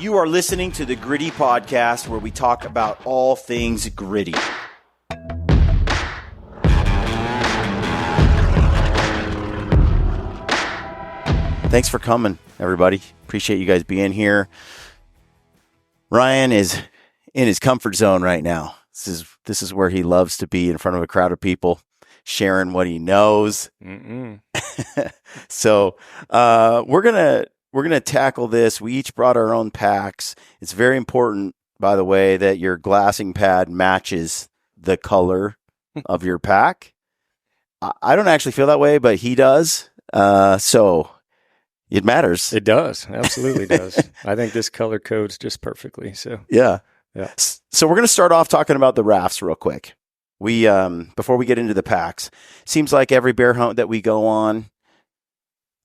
You are listening to the Gritty Podcast, where we talk about all things gritty. Thanks for coming, everybody. Appreciate you guys being here. Ryan is in his comfort zone right now. This is where he loves to be, in front of a crowd of people, sharing what he knows. So we're gonna tackle this. We each brought our own packs. It's very important, by the way, that your glassing pad matches the color of your pack. I don't actually feel that way, but he does. So it matters. It does. Absolutely does. I think this color codes just perfectly. So yeah. So we're going to start off talking about the rafts real quick. We before we get into the packs, seems like every bear hunt that we go on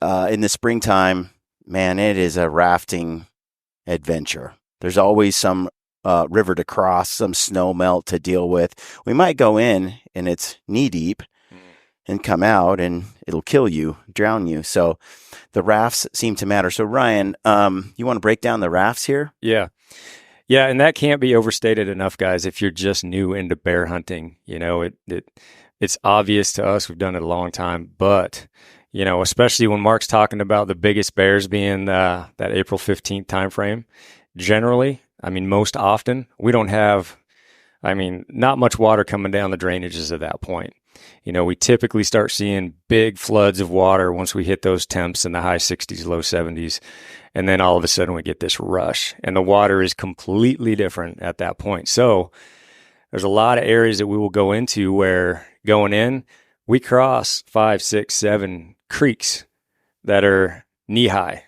in the springtime, man, it is a rafting adventure. There's always some river to cross, some snow melt to deal with. We might go in and it's knee deep and come out and it'll kill you, drown you. So the rafts seem to matter. So Ryan, you want to break down the rafts here? Yeah, and that can't be overstated enough, guys. If you're just new into bear hunting, you know, it's obvious to us. We've done it a long time, but you know, especially when Mark's talking about the biggest bears being that April 15th timeframe. Generally, I mean, most often we don't have, not much water coming down the drainages at that point. You know, we typically start seeing big floods of water once we hit those temps in the high 60s, low 70s. And then all of a sudden we get this rush and the water is completely different at that point. So there's a lot of areas that we will go into where going in, we cross 5, 6, 7 creeks that are knee high.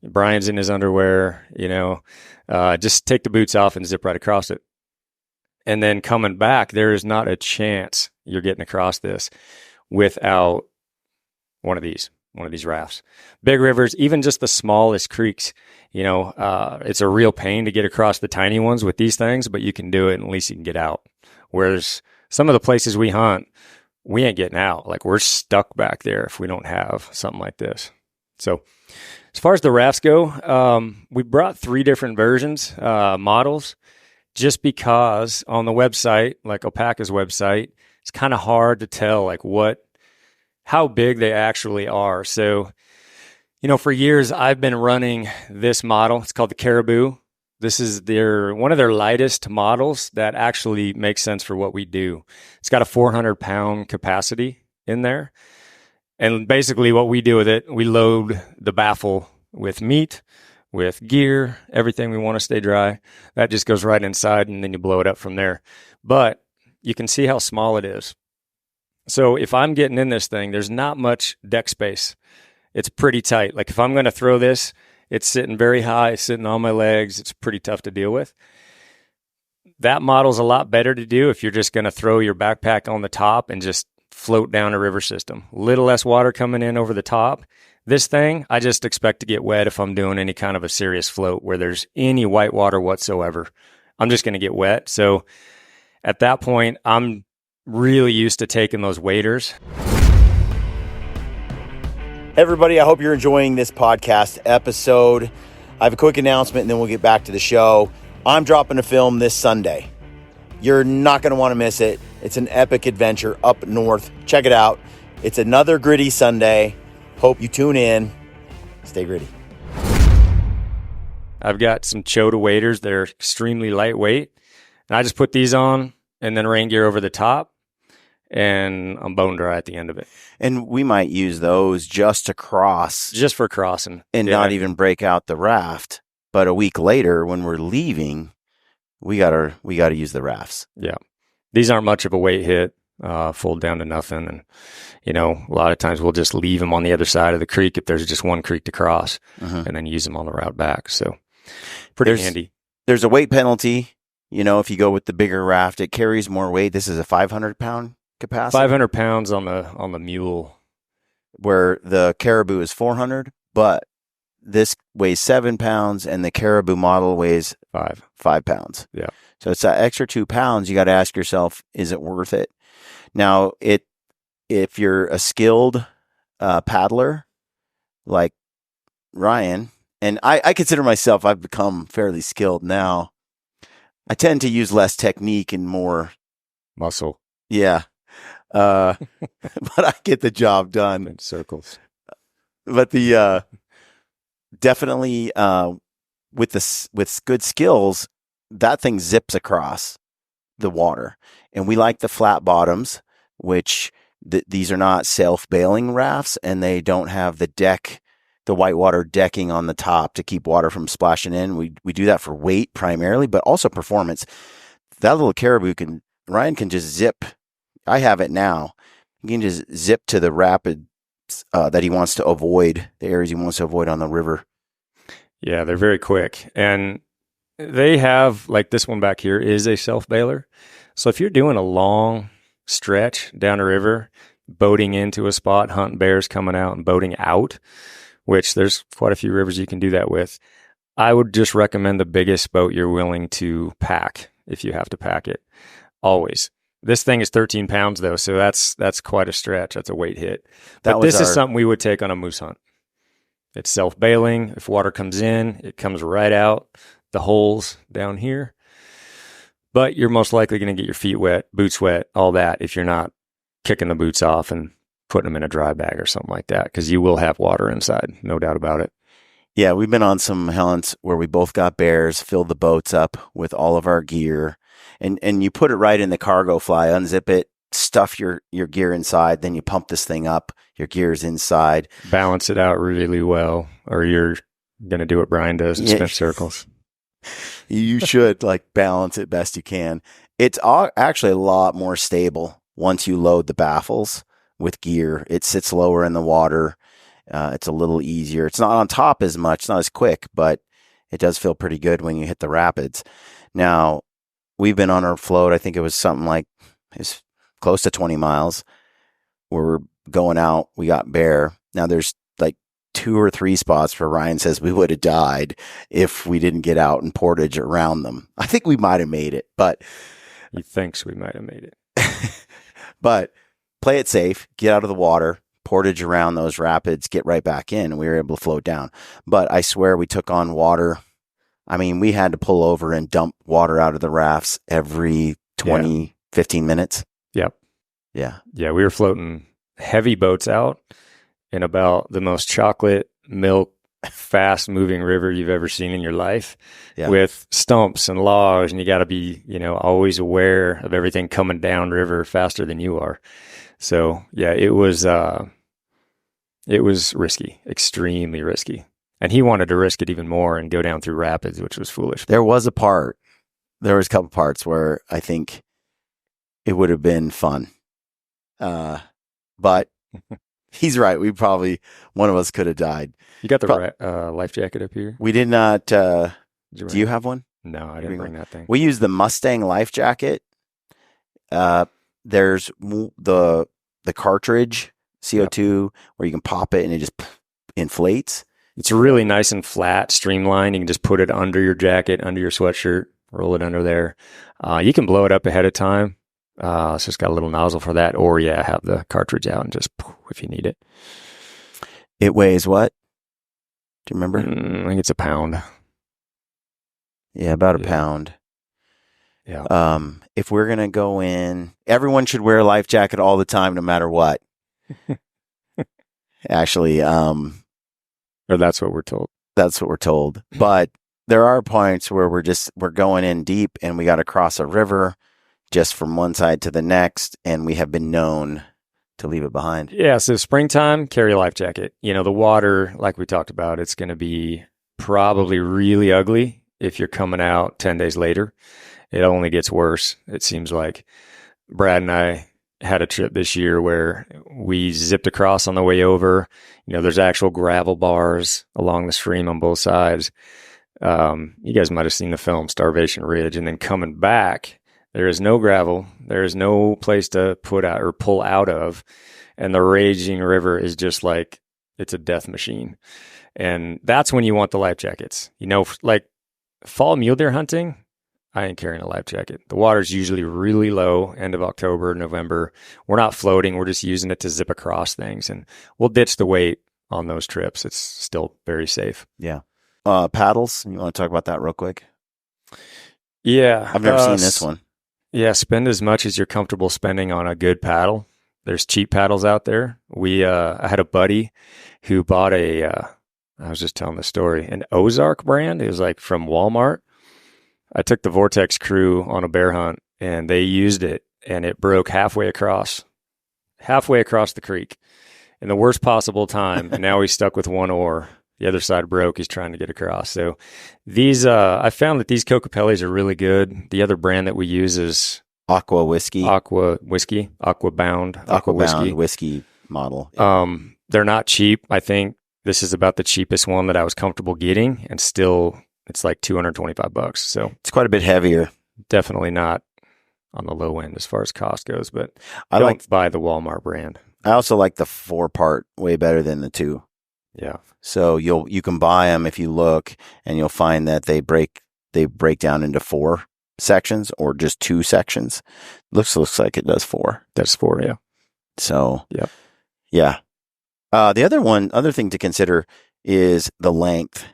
Brian's in his underwear, you know, just take the boots off and zip right across it. And then coming back, there is not a chance you're getting across this without one of these rafts. Big rivers, even just the smallest creeks, you know, it's a real pain to get across the tiny ones with these things, but you can do it and at least you can get out. Whereas some of the places we hunt, we ain't getting out. Like we're stuck back there if we don't have something like this. So as far as the rafts go, we brought 3 different versions, models, just because on the website, like Alpaca's website, it's kind of hard to tell like how big they actually are. So, you know, for years I've been running this model. It's called the Caribou. This is one of their lightest models that actually makes sense for what we do. It's got a 400-pound capacity in there. And basically what we do with it, we load the baffle with meat, with gear, everything we want to stay dry. That just goes right inside and then you blow it up from there. But you can see how small it is. So if I'm getting in this thing, there's not much deck space. It's pretty tight. Like if I'm going to throw this, it's sitting very high, it's sitting on my legs. It's pretty tough to deal with. That model's a lot better to do if you're just going to throw your backpack on the top and just float down a river system. Little less water coming in over the top. This thing, I just expect to get wet if I'm doing any kind of a serious float where there's any white water whatsoever. I'm just going to get wet. So at that point, I'm really used to taking those waders. Everybody, I hope you're enjoying this podcast episode. I have a quick announcement and then we'll get back to the show. I'm dropping a film this Sunday. You're not going to want to miss it. It's an epic adventure up north. Check it out. It's another Gritty Sunday. Hope you tune in. Stay gritty. I've got some Chota waders. They're extremely lightweight. And I just put these on and then rain gear over the top. And I'm bone dry at the end of it. And we might use those just to cross. Just for crossing. And not even break out the raft. But a week later, when we're leaving, we gotta use the rafts. Yeah. These aren't much of a weight hit. Fold down to nothing. And, you know, a lot of times we'll just leave them on the other side of the creek if there's just one creek to cross and then use them on the route back. So pretty handy. There's a weight penalty. You know, if you go with the bigger raft, it carries more weight. This is a 500-pound capacity. 500 pounds on the mule. Where the Caribou is 400, but this weighs 7 pounds and the Caribou model weighs 5 pounds. Yeah. So it's that extra 2 pounds. You got to ask yourself, is it worth it? Now, if you're a skilled paddler like Ryan, And I consider myself, I've become fairly skilled now. I tend to use less technique and more muscle. Yeah. But I get the job done. In circles. But the definitely with good skills, that thing zips across the water. And we like the flat bottoms, which these are not self-bailing rafts, and they don't have the whitewater decking on the top to keep water from splashing in. We do that for weight primarily, but also performance. That little caribou Ryan can just zip. I have it now. He can just zip to the rapids that he wants to avoid, the areas he wants to avoid on the river. Yeah, they're very quick. And they have, like this one back here is a self-bailer. So if you're doing a long stretch down a river, boating into a spot, hunting bears, coming out and boating out, which there's quite a few rivers you can do that with, I would just recommend the biggest boat you're willing to pack if you have to pack it. Always. This thing is 13 pounds though, so that's quite a stretch. That's a weight hit. But this is something we would take on a moose hunt. It's self-bailing. If water comes in, it comes right out the holes down here. But you're most likely going to get your feet wet, boots wet, all that if you're not kicking the boots off and putting them in a dry bag or something like that, because you will have water inside, no doubt about it. Yeah, we've been on some hunts where we both got bears, filled the boats up with all of our gear, and you put it right in the cargo fly, unzip it, stuff your gear inside, then you pump this thing up, your gear's inside. Balance it out really well, or you're going to do what Brian does and spin circles. You should balance it best you can. It's actually a lot more stable once you load the baffles with gear. It sits lower in the water. It's a little easier. It's not on top as much, not as quick, but it does feel pretty good when you hit the rapids. Now, we've been on our float. I think it was something like it's close to 20 miles. We're going out. We got bear. Now, there's 2 or 3 spots where Ryan says we would have died if we didn't get out and portage around them. I think we might have made it, but he thinks we might have made it. But play it safe, get out of the water, portage around those rapids, get right back in, and we were able to float down. But I swear we took on water. I mean, we had to pull over and dump water out of the rafts every 20, 15 minutes. Yep. Yeah. Yeah, we were floating heavy boats out in about the most chocolate milk, fast-moving river you've ever seen in your life, with stumps and logs, and you got to be, always aware of everything coming down river faster than you are. So, yeah, it was risky, extremely risky. And he wanted to risk it even more and go down through rapids, which was foolish. There was a couple parts where I think it would have been fun. But he's right. One of us could have died. You got the life jacket up here? We did not. Do you have one? No, I didn't bring that thing. We use the Mustang life jacket. There's the cartridge CO2 where you can pop it and it just inflates. It's really nice and flat, streamlined. You can just put it under your jacket, under your sweatshirt, roll it under there. You can blow it up ahead of time. It's just got a little nozzle for that, or have the cartridge out and just if you need it. It weighs what? Do you remember? I think it's a pound. Yeah, about a pound. Yeah. If we're gonna go in, everyone should wear a life jacket all the time, no matter what. Actually, or that's what we're told. That's what we're told. But there are points where we're going in deep, and we got to cross a river just from one side to the next, and we have been known to leave it behind. Yeah, so springtime, carry a life jacket. The water, like we talked about, it's going to be probably really ugly if you're coming out 10 days later. It only gets worse, it seems like. Brad and I had a trip this year where we zipped across on the way over. There's actual gravel bars along the stream on both sides. You guys might have seen the film Starvation Ridge, and then coming back, there is no gravel. There is no place to put out or pull out of. And the raging river is just it's a death machine. And that's when you want the life jackets. Fall mule deer hunting, I ain't carrying a life jacket. The water's usually really low, end of October, November. We're not floating. We're just using it to zip across things. And we'll ditch the weight on those trips. It's still very safe. Yeah. paddles. You want to talk about that real quick? Yeah. I've never seen this one. Yeah, spend as much as you're comfortable spending on a good paddle. There's cheap paddles out there. I had a buddy who bought I was just telling the story, an Ozark brand. It was like from Walmart. I took the Vortex crew on a bear hunt and they used it and it broke halfway across the creek in the worst possible time. And now he's stuck with one oar. The other side broke. He's trying to get across. So these, I found that these Cocopellis are really good. The other brand that we use is Aqua Whiskey Bound whiskey model. They're not cheap. I think this is about the cheapest one that I was comfortable getting, and still it's like $225. So it's quite a bit heavier. Definitely not on the low end as far as cost goes, but I don't buy the Walmart brand. I also like the 4-part way better than the 2. Yeah. So you can buy them if you look, and you'll find that they break down into 4 sections or just 2 sections. Looks like it does 4. That's 4, yeah. So yeah. The other thing to consider is the length.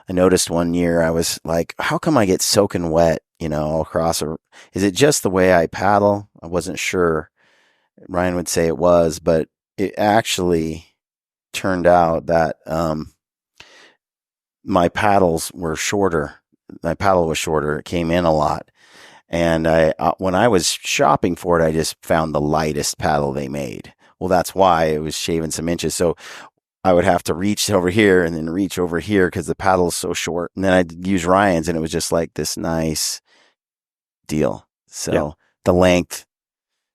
I noticed one year I was like, how come I get soaking wet, across is it just the way I paddle? I wasn't sure. Ryan would say it was, but it actually turned out that my paddles were shorter. My paddle was shorter. It came in a lot. And when I was shopping for it, I just found the lightest paddle they made. Well, that's why it was shaving some inches. So I would have to reach over here and then reach over here because the paddle is so short. And then I'd use Ryan's, and it was just like this nice deal. So the length,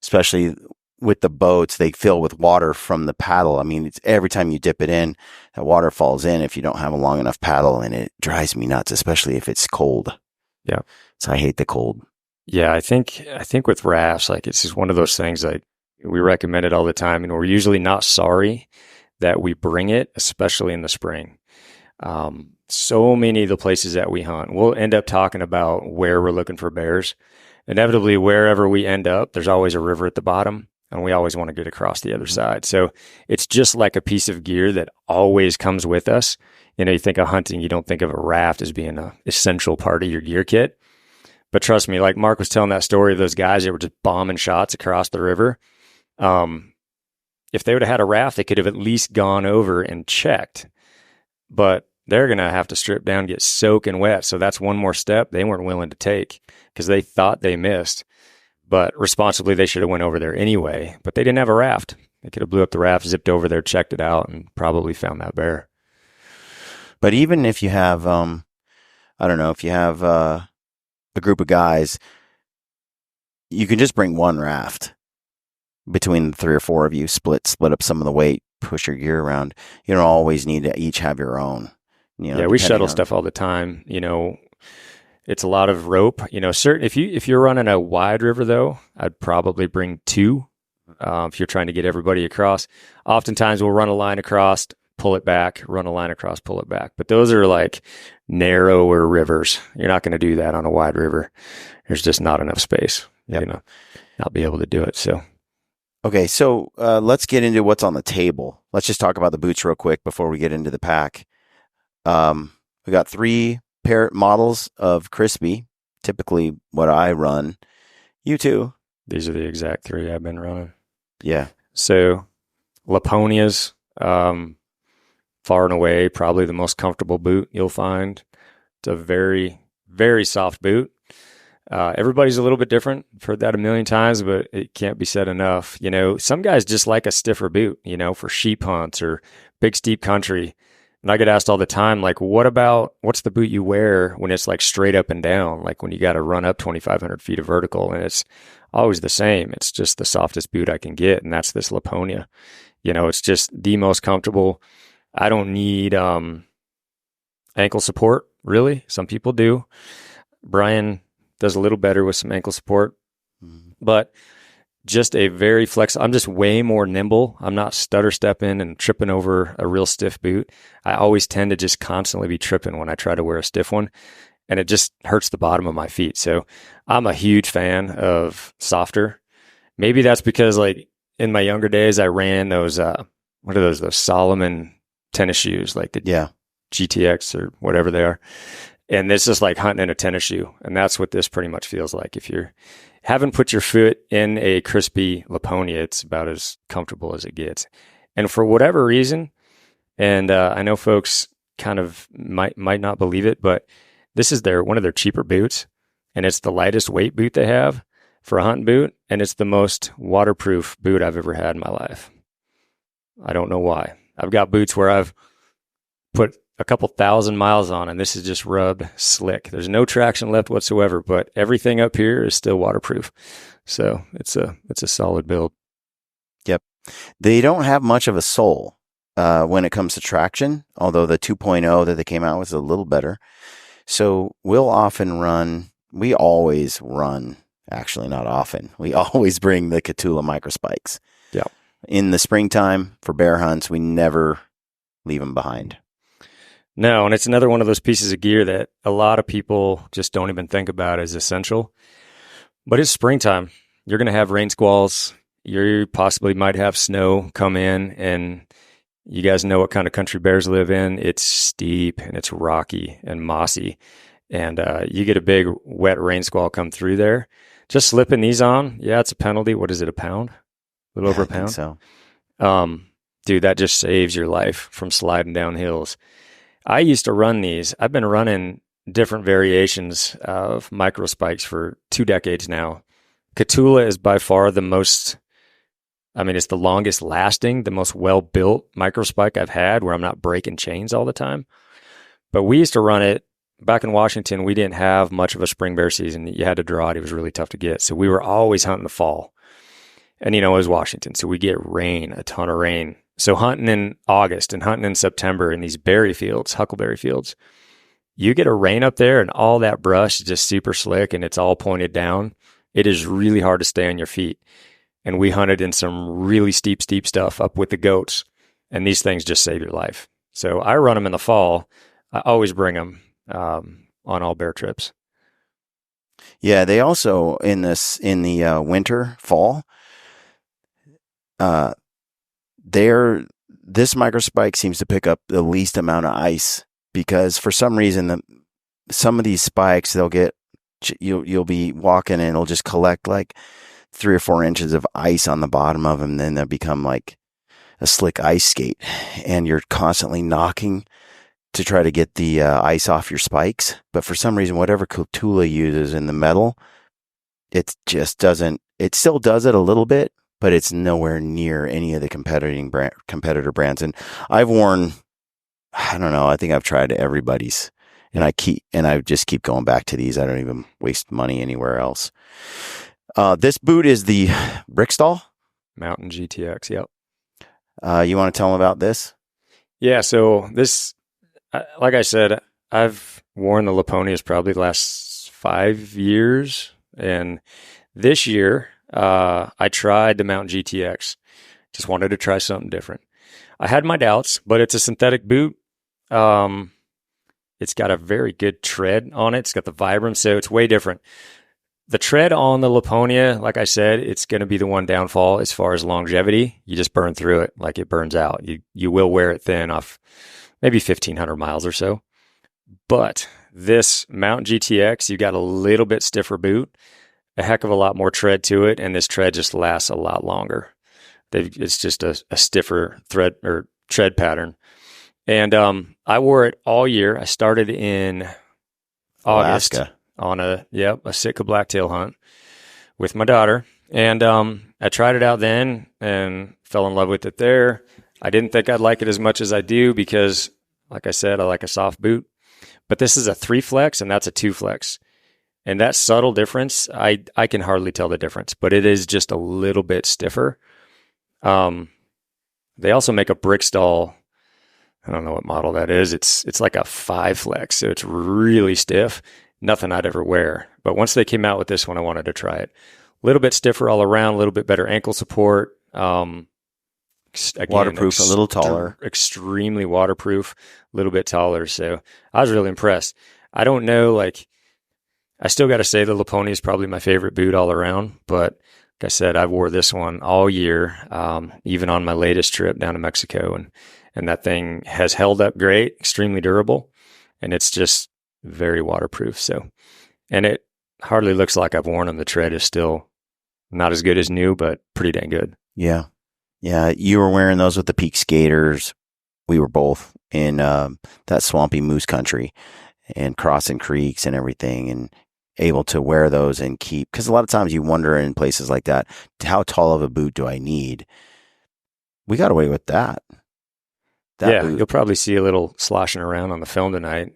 especially with the boats, they fill with water from the paddle. I mean, it's every time you dip it in, that water falls in if you don't have a long enough paddle, and it drives me nuts, especially if it's cold. Yeah. So I hate the cold. Yeah, I think with rafts, like it's just one of those things, like we recommend it all the time, and we're usually not sorry that we bring it, especially in the spring. So many of the places that we hunt, we'll end up talking about where we're looking for bears. Inevitably, wherever we end up, there's always a river at the bottom, and we always want to get across the other side. So it's just like a piece of gear that always comes with us. You think of hunting, you don't think of a raft as being an essential part of your gear kit. But trust me, like Mark was telling that story of those guys that were just bombing shots across the river. If they would have had a raft, they could have at least gone over and checked. But they're going to have to strip down, get soaking wet. So that's one more step they weren't willing to take because they thought they missed. But responsibly, they should have went over there anyway. But they didn't have a raft. They could have blew up the raft, zipped over there, checked it out, and probably found that bear. But even if you have, if you have a group of guys, you can just bring one raft between the 3 or 4 of you, split up some of the weight, push your gear around. You don't always need to each have your own. We shuttle stuff all the time. It's a lot of rope. If you're running a wide river though, I'd probably bring 2. If you're trying to get everybody across, oftentimes we'll run a line across, pull it back, run a line across, pull it back. But those are like narrower rivers. You're not going to do that on a wide river. There's just not enough space. Yep. Not be able to do it. So. Okay, so let's get into what's on the table. Let's just talk about the boots real quick before we get into the pack. We got 3 pair models of Crispy, typically what I run. You too. These are the exact 3 I've been running. Yeah. So Laponia's far and away probably the most comfortable boot you'll find. It's a very, very soft boot. Everybody's a little bit different. I've heard that a million times, but it can't be said enough. Some guys just like a stiffer boot, for sheep hunts or big steep country. And I get asked all the time, like, what's the boot you wear when it's like straight up and down? Like when you got to run up 2,500 feet of vertical, and it's always the same. It's just the softest boot I can get. And that's this Laponia. It's just the most comfortable. I don't need, ankle support really. Some people do. Brian does a little better with some ankle support, but just a very flexible. I'm just way more nimble. I'm not stutter stepping and tripping over a real stiff boot. I always tend to just constantly be tripping when I try to wear a stiff one, and it just hurts the bottom of my feet. So I'm a huge fan of softer. Maybe that's because like in my younger days, I ran those, what are those Solomon tennis shoes? GTX or whatever they are. And this is like hunting in a tennis shoe. And that's what this pretty much feels like. If you haven't put your foot in a crispy Laponia, it's about as comfortable as it gets. And for whatever reason, and I know folks kind of might not believe it, but this is one of their cheaper boots, and it's the lightest weight boot they have for a hunting boot, and it's the most waterproof boot I've ever had in my life. I don't know why. I've got boots where I've put a couple thousand miles on, and this is just rubbed slick. There's no traction left whatsoever, but everything up here is still waterproof. So it's a solid build. Yep. They don't have much of a sole when it comes to traction, although the 2.0 that they came out with is a little better. So we always run, actually not often, we always bring the Catula micro spikes. Yeah. In the springtime for bear hunts, we never leave them behind. No, and it's another one of those pieces of gear that a lot of people just don't even think about as essential. But it's springtime. You're going to have rain squalls. You possibly might have snow come in, and you guys know what kind of country bears live in. It's steep and it's rocky and mossy. And you get a big wet rain squall come through there. Just slipping these on, yeah, it's a penalty. What is it, a pound? A little over a pound? So. Dude, that just saves your life from sliding down hills. I used to run these. I've been running different variations of micro spikes for 2 decades now. Catula is by far it's the longest lasting, the most well-built micro spike I've had, where I'm not breaking chains all the time. But we used to run it back in Washington. We didn't have much of a spring bear season. You had to draw it. It was really tough to get. So we were always hunting the fall. And, it was Washington. So we get rain, a ton of rain. So hunting in August and hunting in September in these berry fields, huckleberry fields, you get a rain up there and all that brush is just super slick and it's all pointed down. It is really hard to stay on your feet. And we hunted in some really steep stuff up with the goats. And these things just save your life. So I run them in the fall. I always bring them on all bear trips. Yeah, they also, in the winter, fall, this microspike seems to pick up the least amount of ice, because for some reason some of these spikes, you'll be walking and it'll just collect like 3 or 4 inches of ice on the bottom of them, and then they'll become like a slick ice skate, and you're constantly knocking to try to get the ice off your spikes. But for some reason, whatever Catula uses in the metal, it just doesn't. It still does it a little bit, but it's nowhere near any of the competitor brands. And I've worn, I don't know, I think I've tried everybody's, and I just keep going back to these. I don't even waste money anywhere else. This boot is the Brickstall Mountain GTX. Yep. You want to tell them about this? Yeah. So this, like I said, I've worn the Laponias probably the last 5 years. And this year, I tried the Mountain GTX. Just wanted to try something different. I had my doubts, but it's a synthetic boot. It's got a very good tread on it. It's got the Vibram, so it's way different. The tread on the Laponia, like I said, it's going to be the one downfall as far as longevity. You just burn through it like it burns out. You will wear it thin off maybe 1,500 miles or so. But this Mountain GTX, you got a little bit stiffer boot, a heck of a lot more tread to it, and this tread just lasts a lot longer. It's just a stiffer thread or tread pattern. And I wore it all year. I started in August. Alaska. On a Sitka blacktail hunt with my daughter. And I tried it out then and fell in love with it there. I didn't think I'd like it as much as I do because, like I said, I like a soft boot. But this is a 3 flex and that's a 2 flex. And that subtle difference, I can hardly tell the difference, but it is just a little bit stiffer. They also make a Brickstall. I don't know what model that is. It's like a 5 flex, so it's really stiff. Nothing I'd ever wear. But once they came out with this one, I wanted to try it. A little bit stiffer all around, a little bit better ankle support. Again, waterproof, a little taller. Extremely waterproof, a little bit taller. So I was really impressed. I don't know, I still got to say the Laponia is probably my favorite boot all around. But like I said, I've wore this one all year, even on my latest trip down to Mexico. and that thing has held up great, extremely durable, and it's just very waterproof. So, and it hardly looks like I've worn them. The tread is still not as good as new, but pretty dang good. Yeah. Yeah. You were wearing those with the Peak Skaters. We were both in that swampy moose country and crossing creeks and everything, and able to wear those and keep, because a lot of times you wonder in places like that, how tall of a boot do I need? We got away with that. Boot. You'll probably see a little sloshing around on the film tonight.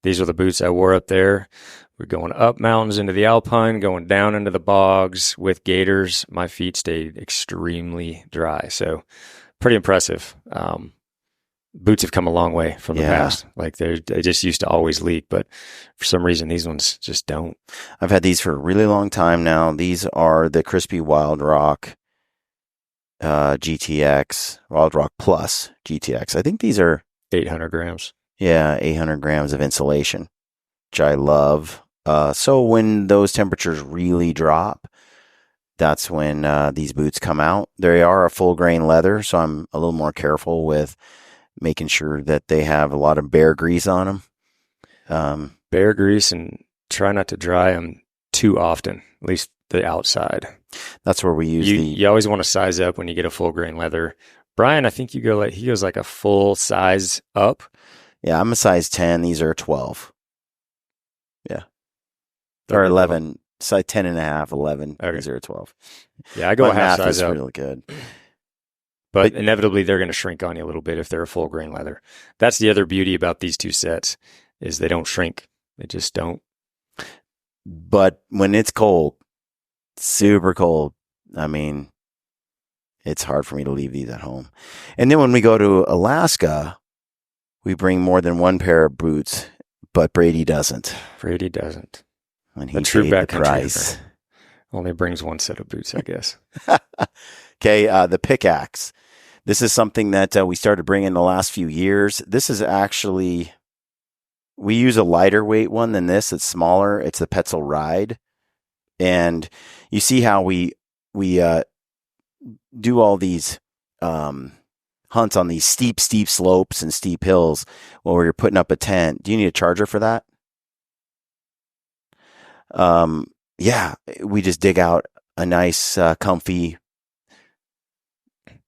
These are the boots I wore up there. We're going up mountains into the alpine, going down into the bogs with gaiters. My feet stayed extremely dry. So pretty impressive. Boots have come a long way from the past. Like they just used to always leak, but for some reason these ones just don't. I've had these for a really long time now. These are the Crispy Wild Rock GTX, Wild Rock Plus GTX. I think these are 800 grams. Yeah, 800 grams of insulation, which I love. So when those temperatures really drop, that's when these boots come out. They are a full grain leather, so I'm a little more careful with making sure that they have a lot of bear grease on them. Bear grease, and try not to dry them too often, at least the outside. That's where we use you always want to size up when you get a full grain leather. Brian, I think he goes like a full size up. Yeah, I'm a size 10. These are 12. Yeah. Or 11. Size 10 and a half, 11. Okay. These are 12. Yeah, I go a half math size is up. really good. But inevitably, they're going to shrink on you a little bit if they're a full grain leather. That's the other beauty about these two sets, is they don't shrink. They just don't. But when it's cold, super cold, I mean, it's hard for me to leave these at home. And then when we go to Alaska, we bring more than one pair of boots, but Brady doesn't. Brady doesn't. And the true backcountry only brings one set of boots, I guess. Okay, the pickaxe. This is something that we started bringing in the last few years. This is actually, we use a lighter weight one than this. It's smaller. It's the Petzl Ride. And you see how we do all these hunts on these steep slopes and steep hills while you're putting up a tent. Do you need a charger for that? Yeah, we just dig out a nice, comfy,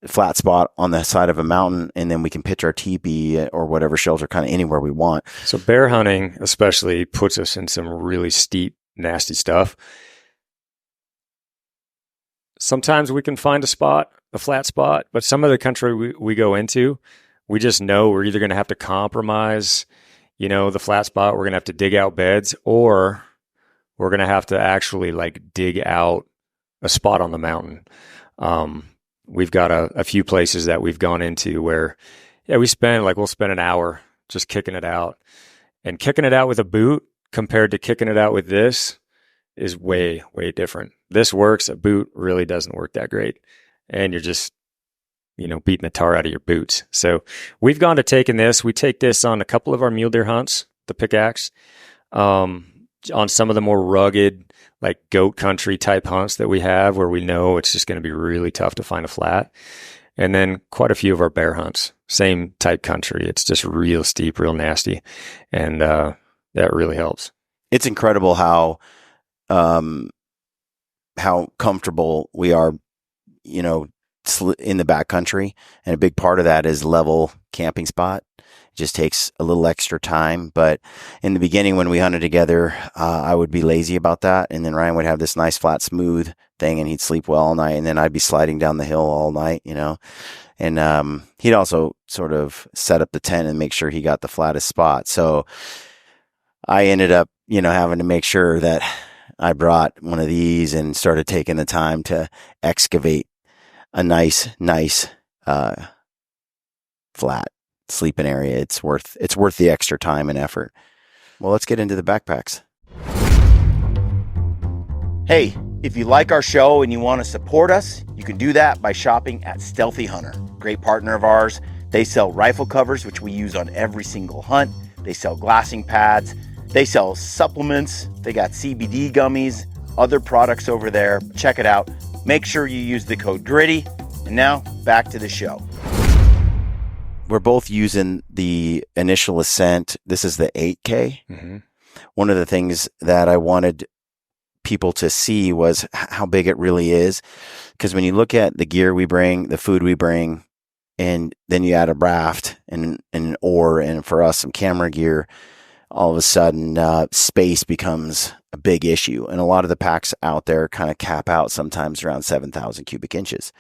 flat spot on the side of a mountain, and then we can pitch our teepee or whatever shelter kind of anywhere we want. So bear hunting especially puts us in some really steep, nasty stuff. Sometimes we can find a flat spot, but some of the country we go into, we just know we're either going to have to compromise, the flat spot. We're going to have to dig out beds, or we're going to have to actually dig out a spot on the mountain. We've got a few places that we've gone into where, we'll spend an hour just kicking it out. And kicking it out with a boot compared to kicking it out with this is way, way different. This works. A boot really doesn't work that great. And you're just, beating the tar out of your boots. So we've gone to taking this. We take this on a couple of our mule deer hunts, the pickaxe, on some of the more rugged, goat country type hunts that we have where we know it's just going to be really tough to find a flat. And then quite a few of our bear hunts, same type country. It's just real steep, real nasty. And that really helps. It's incredible how comfortable we are, in the backcountry. And a big part of that is level camping spot. Just takes a little extra time. But in the beginning, when we hunted together, I would be lazy about that. And then Ryan would have this nice, flat, smooth thing, and he'd sleep well all night. And then I'd be sliding down the hill all night, And he'd also sort of set up the tent and make sure he got the flattest spot. So I ended up, having to make sure that I brought one of these and started taking the time to excavate a nice, flat sleeping area. It's worth the extra time and effort. Well, let's get into the backpacks. Hey, if you like our show and you want to support us, you can do that by shopping at Stealthy Hunter. Great partner of ours. They sell rifle covers, which we use on every single hunt. They sell glassing pads. They sell supplements. They got CBD gummies, other products over there. Check it out. Make sure you use the code GRITTY. And now back to the show. we're both using the initial ascent. This is the 8K. Mm-hmm. One of the things that I wanted people to see was how big it really is. Because when you look at the gear we bring, the food we bring, and then you add a raft and an oar, and for us, some camera gear, all of a sudden, space becomes a big issue. And a lot of the packs out there kind of cap out sometimes around 7,000 cubic inches.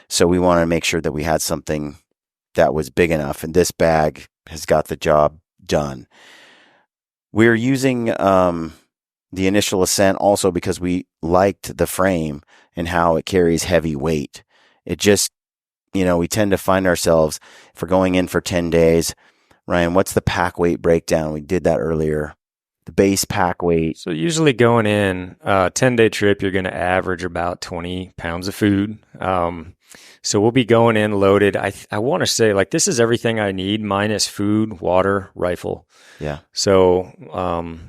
So we want to make sure that we had something that was big enough. And this bag has got the job done. We're using the initial ascent also because we liked the frame and how it carries heavy weight. It just, we tend to find ourselves, if we're going in for 10 days, Ryan, what's the pack weight breakdown? We did that earlier. The base pack weight. So usually going in a 10-day trip, you're going to average about 20 pounds of food. So we'll be going in loaded. I want to say, like, this is everything I need minus food, water, rifle. Yeah. So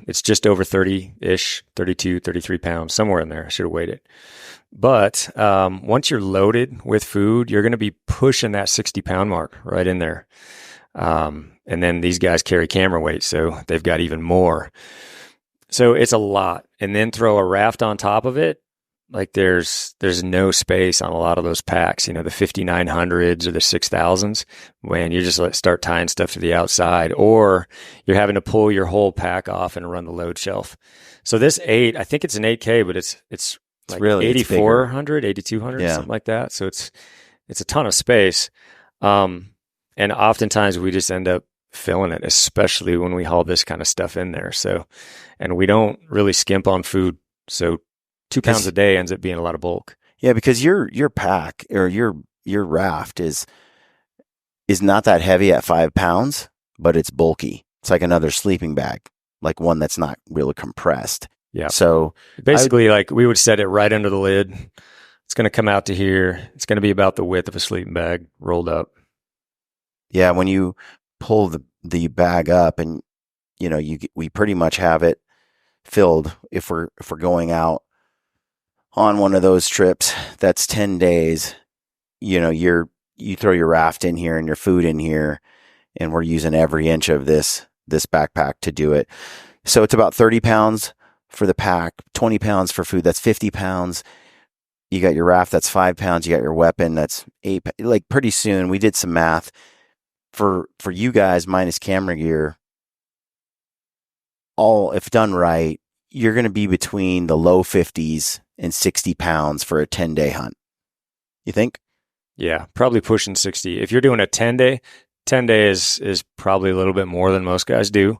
it's just over 30-ish, 32, 33 pounds, somewhere in there. I should have weighed it. But once you're loaded with food, you're going to be pushing that 60-pound mark right in there. And then these guys carry camera weight, so they've got even more. So it's a lot. And then throw a raft on top of it. Like there's no space on a lot of those packs, the 5,900s or the 6,000s, when you just start tying stuff to the outside, or you're having to pull your whole pack off and run the load shelf. So this 8, I think it's an 8K, but it's like really 8,400, 8,200, something like that. So it's a ton of space. And oftentimes we just end up filling it, especially when we haul this kind of stuff in there. So, and we don't really skimp on food. So 2 pounds a day ends up being a lot of bulk. Yeah, because your pack or your raft is not that heavy at 5 pounds, but it's bulky. It's like another sleeping bag, like one that's not really compressed. Yeah. So basically, like we would set it right under the lid. It's going to come out to here. It's going to be about the width of a sleeping bag rolled up. Yeah, when you pull the bag up, and we pretty much have it filled if we're going out on one of those trips that's 10 days. You throw your raft in here and your food in here, and we're using every inch of this backpack to do it. So it's about 30 pounds for the pack, 20 pounds for food. That's 50 pounds. You got your raft, that's 5 pounds. You got your weapon, that's 8. Like pretty soon, we did some math for you guys minus camera gear. All, if done right, you're going to be between the low 50s and 60 pounds for a 10-day hunt. You think? Yeah, probably pushing 60. If you're doing a 10-day, 10 days is probably a little bit more than most guys do.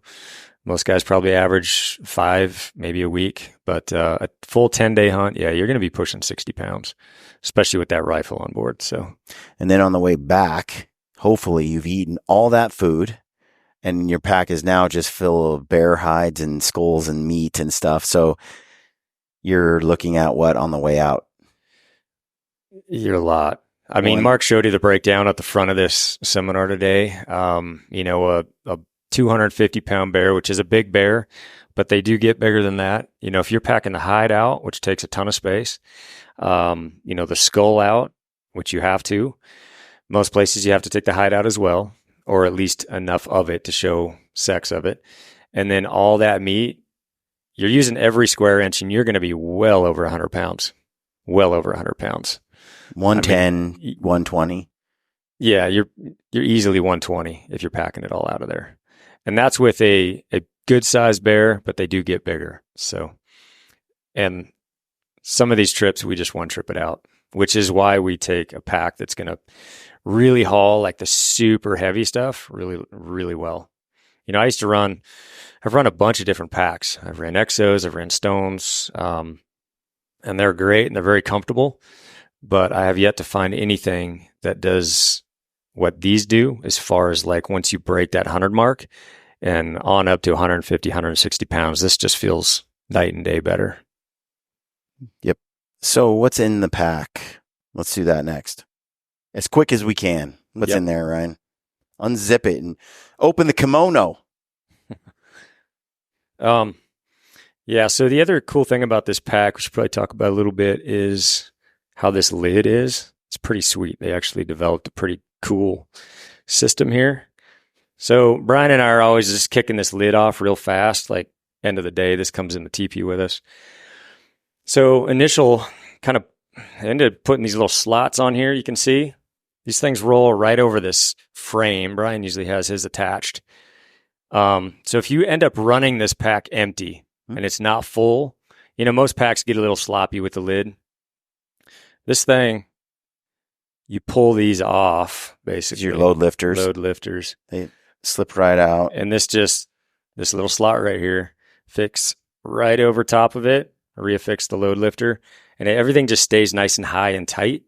Most guys probably average 5, maybe a week. But a full 10-day hunt, yeah, you're going to be pushing 60 pounds, especially with that rifle on board. So, and then on the way back, hopefully you've eaten all that food, and your pack is now just full of bear hides and skulls and meat and stuff. So you're looking at what on the way out? You're a lot. I mean, Mark showed you the breakdown at the front of this seminar today. A 250-pound bear, which is a big bear, but they do get bigger than that. If you're packing the hide out, which takes a ton of space, the skull out, which you have to. Most places you have to take the hide out as well, or at least enough of it to show sex of it. And then all that meat, you're using every square inch, and you're going to be well over 100 pounds. Well over 100 pounds. 110, 120. Yeah, you're easily 120 if you're packing it all out of there. And that's with a good sized bear, but they do get bigger. So, and some of these trips, we just one trip it out, which is why we take a pack that's going to really haul like the super heavy stuff really, really well. I've run a bunch of different packs. I've ran Exos, I've ran Stones, and they're great and they're very comfortable, but I have yet to find anything that does what these do as far as like once you break that 100 mark and on up to 150, 160 pounds, this just feels night and day better. Yep. So what's in the pack? Let's do that next. As quick as we can. What's in there, Ryan? Unzip it and open the kimono. Yeah, so the other cool thing about this pack, we should probably talk about a little bit, is how this lid is. It's pretty sweet. They actually developed a pretty cool system here. So Brian and I are always just kicking this lid off real fast. Like end of the day, this comes in the TP with us. So initial kind of, I ended up putting these little slots on here. You can see these things roll right over this frame. Brian usually has his attached. So if you end up running this pack empty and it's not full, you know, most packs get a little sloppy with the lid. This thing, you pull these off, basically. Your load lifters. Load lifters. They slip right out. And this little slot right here, fix right over top of it, reaffix the load lifter, and everything just stays nice and high and tight.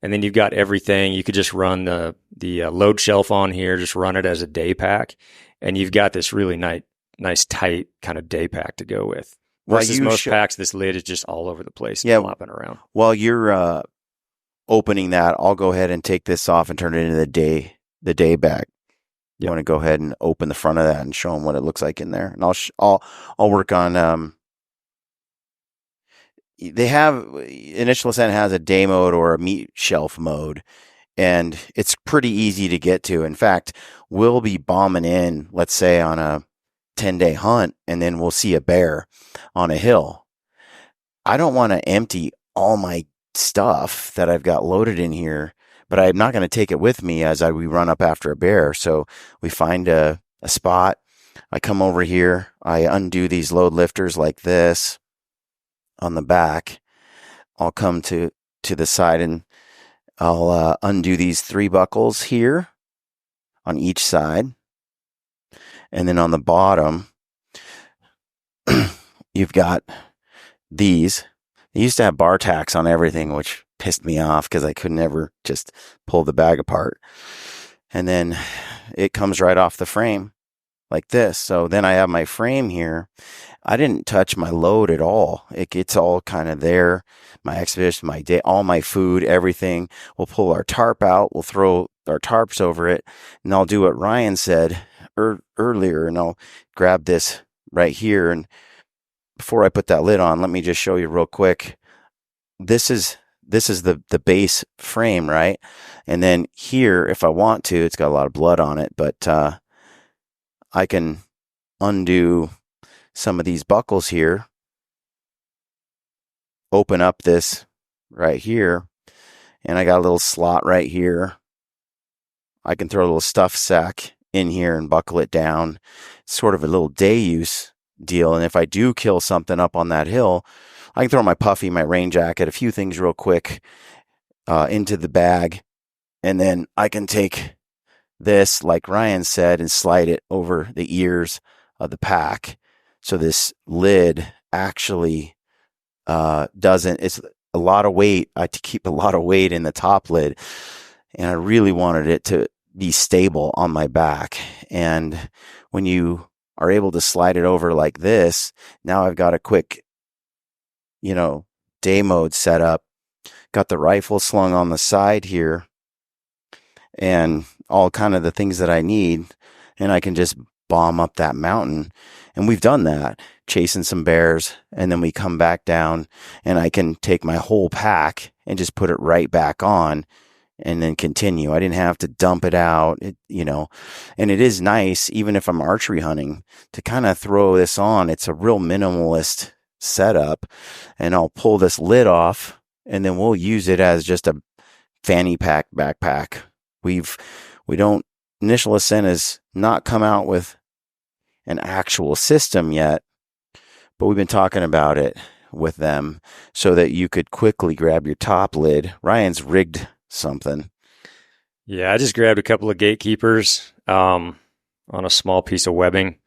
And then you've got everything. You could just run the load shelf on here, just run it as a day pack, and you've got this really nice tight kind of day pack to go with. Versus most packs, this lid is just all over the place, flopping around. While you're opening that, I'll go ahead and take this off and turn it into the day bag. You want to go ahead and open the front of that and show them what it looks like in there, and I'll work on. They have Initial Ascent has a day mode or a meat shelf mode, and it's pretty easy to get to. In fact, we'll be bombing in, let's say, on a 10-day hunt, and then we'll see a bear on a hill. I don't want to empty all my stuff that I've got loaded in here, but I'm not going to take it with me as we run up after a bear. So we find a spot. I come over here. I undo these load lifters like this on the back. I'll come to the side and I'll undo these 3 buckles here on each side. And then on the bottom, you've got these. They used to have bar tacks on everything, which pissed me off because I could never just pull the bag apart. And then it comes right off the frame like this. So then I have my frame here. I didn't touch my load at all. It gets all kind of there. My expedition, my day, all my food, everything. We'll pull our tarp out. We'll throw our tarps over it. And I'll do what Ryan said earlier, and I'll grab this right here. And before I put that lid on, let me just show you real quick. This is the base frame, right? And then here, if I want to, it's got a lot of blood on it, but I can undo some of these buckles here, open up this right here, and I got a little slot right here. I can throw a little stuff sack in here and buckle it down. It's sort of a little day use deal. And if I do kill something up on that hill, I can throw my puffy, my rain jacket, a few things real quick into the bag. And then I can take this, like Ryan said, and slide it over the ears of the pack. So this lid actually doesn't, it's a lot of weight. I keep a lot of weight in the top lid, and I really wanted it to be stable on my back. And when you are able to slide it over like this, now I've got a quick, day mode set up. Got the rifle slung on the side here and all kind of the things that I need. And I can just bomb up that mountain. And we've done that, chasing some bears. And then we come back down and I can take my whole pack and just put it right back on and then continue. I didn't have to dump it out, and it is nice, even if I'm archery hunting, to kind of throw this on. It's a real minimalist setup, and I'll pull this lid off and then we'll use it as just a fanny pack backpack. Initial Ascent has not come out with an actual system yet, but we've been talking about it with them so that you could quickly grab your top lid. Ryan's rigged something. Yeah, I just grabbed a couple of gatekeepers on a small piece of webbing,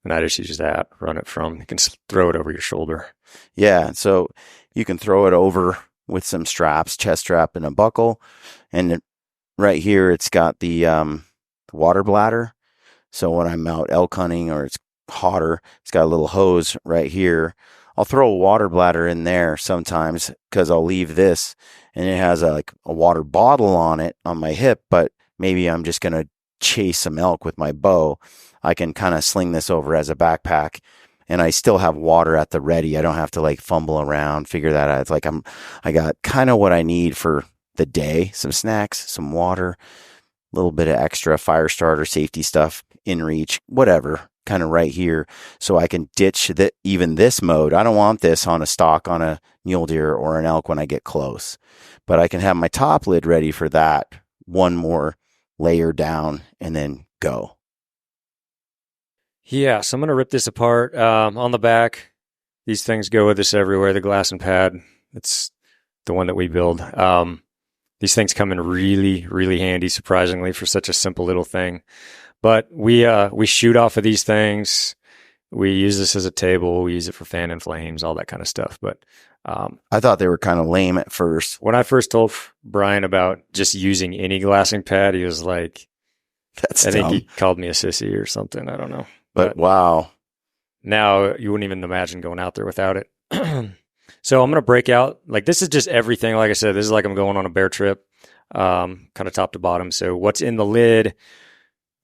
and I just use that, run it from. You can throw it over your shoulder. Yeah, so you can throw it over with some straps, chest strap and a buckle. And right here, it's got the water bladder. So when I'm out elk hunting or it's hotter, it's got a little hose right here. I'll throw a water bladder in there sometimes because I'll leave this and it has a water bottle on it on my hip, but maybe I'm just going to chase some elk with my bow. I can kind of sling this over as a backpack and I still have water at the ready. I don't have to fumble around, figure that out. It's I got kind of what I need for the day, some snacks, some water, little bit of extra fire starter safety stuff in reach, whatever, kind of right here, so I can ditch even this mode. I don't want this on a stock on a mule deer or an elk when I get close, but I can have my top lid ready for that one more layer down and then go. Yeah, so I'm going to rip this apart. On the back, these things go with us everywhere. The glass and pad, it's the one that we build. These things come in really, really handy, surprisingly, for such a simple little thing. But we shoot off of these things. We use this as a table. We use it for fan and flames, all that kind of stuff. But I thought they were kind of lame at first. When I first told Brian about just using any glassing pad, he was like, "That's I dumb." think he called me a sissy or something. I don't know. But wow. Now you wouldn't even imagine going out there without it. So I'm going to break out. Like, this is just everything. Like I said, this is like I'm going on a bear trip, kind of top to bottom. So what's in the lid?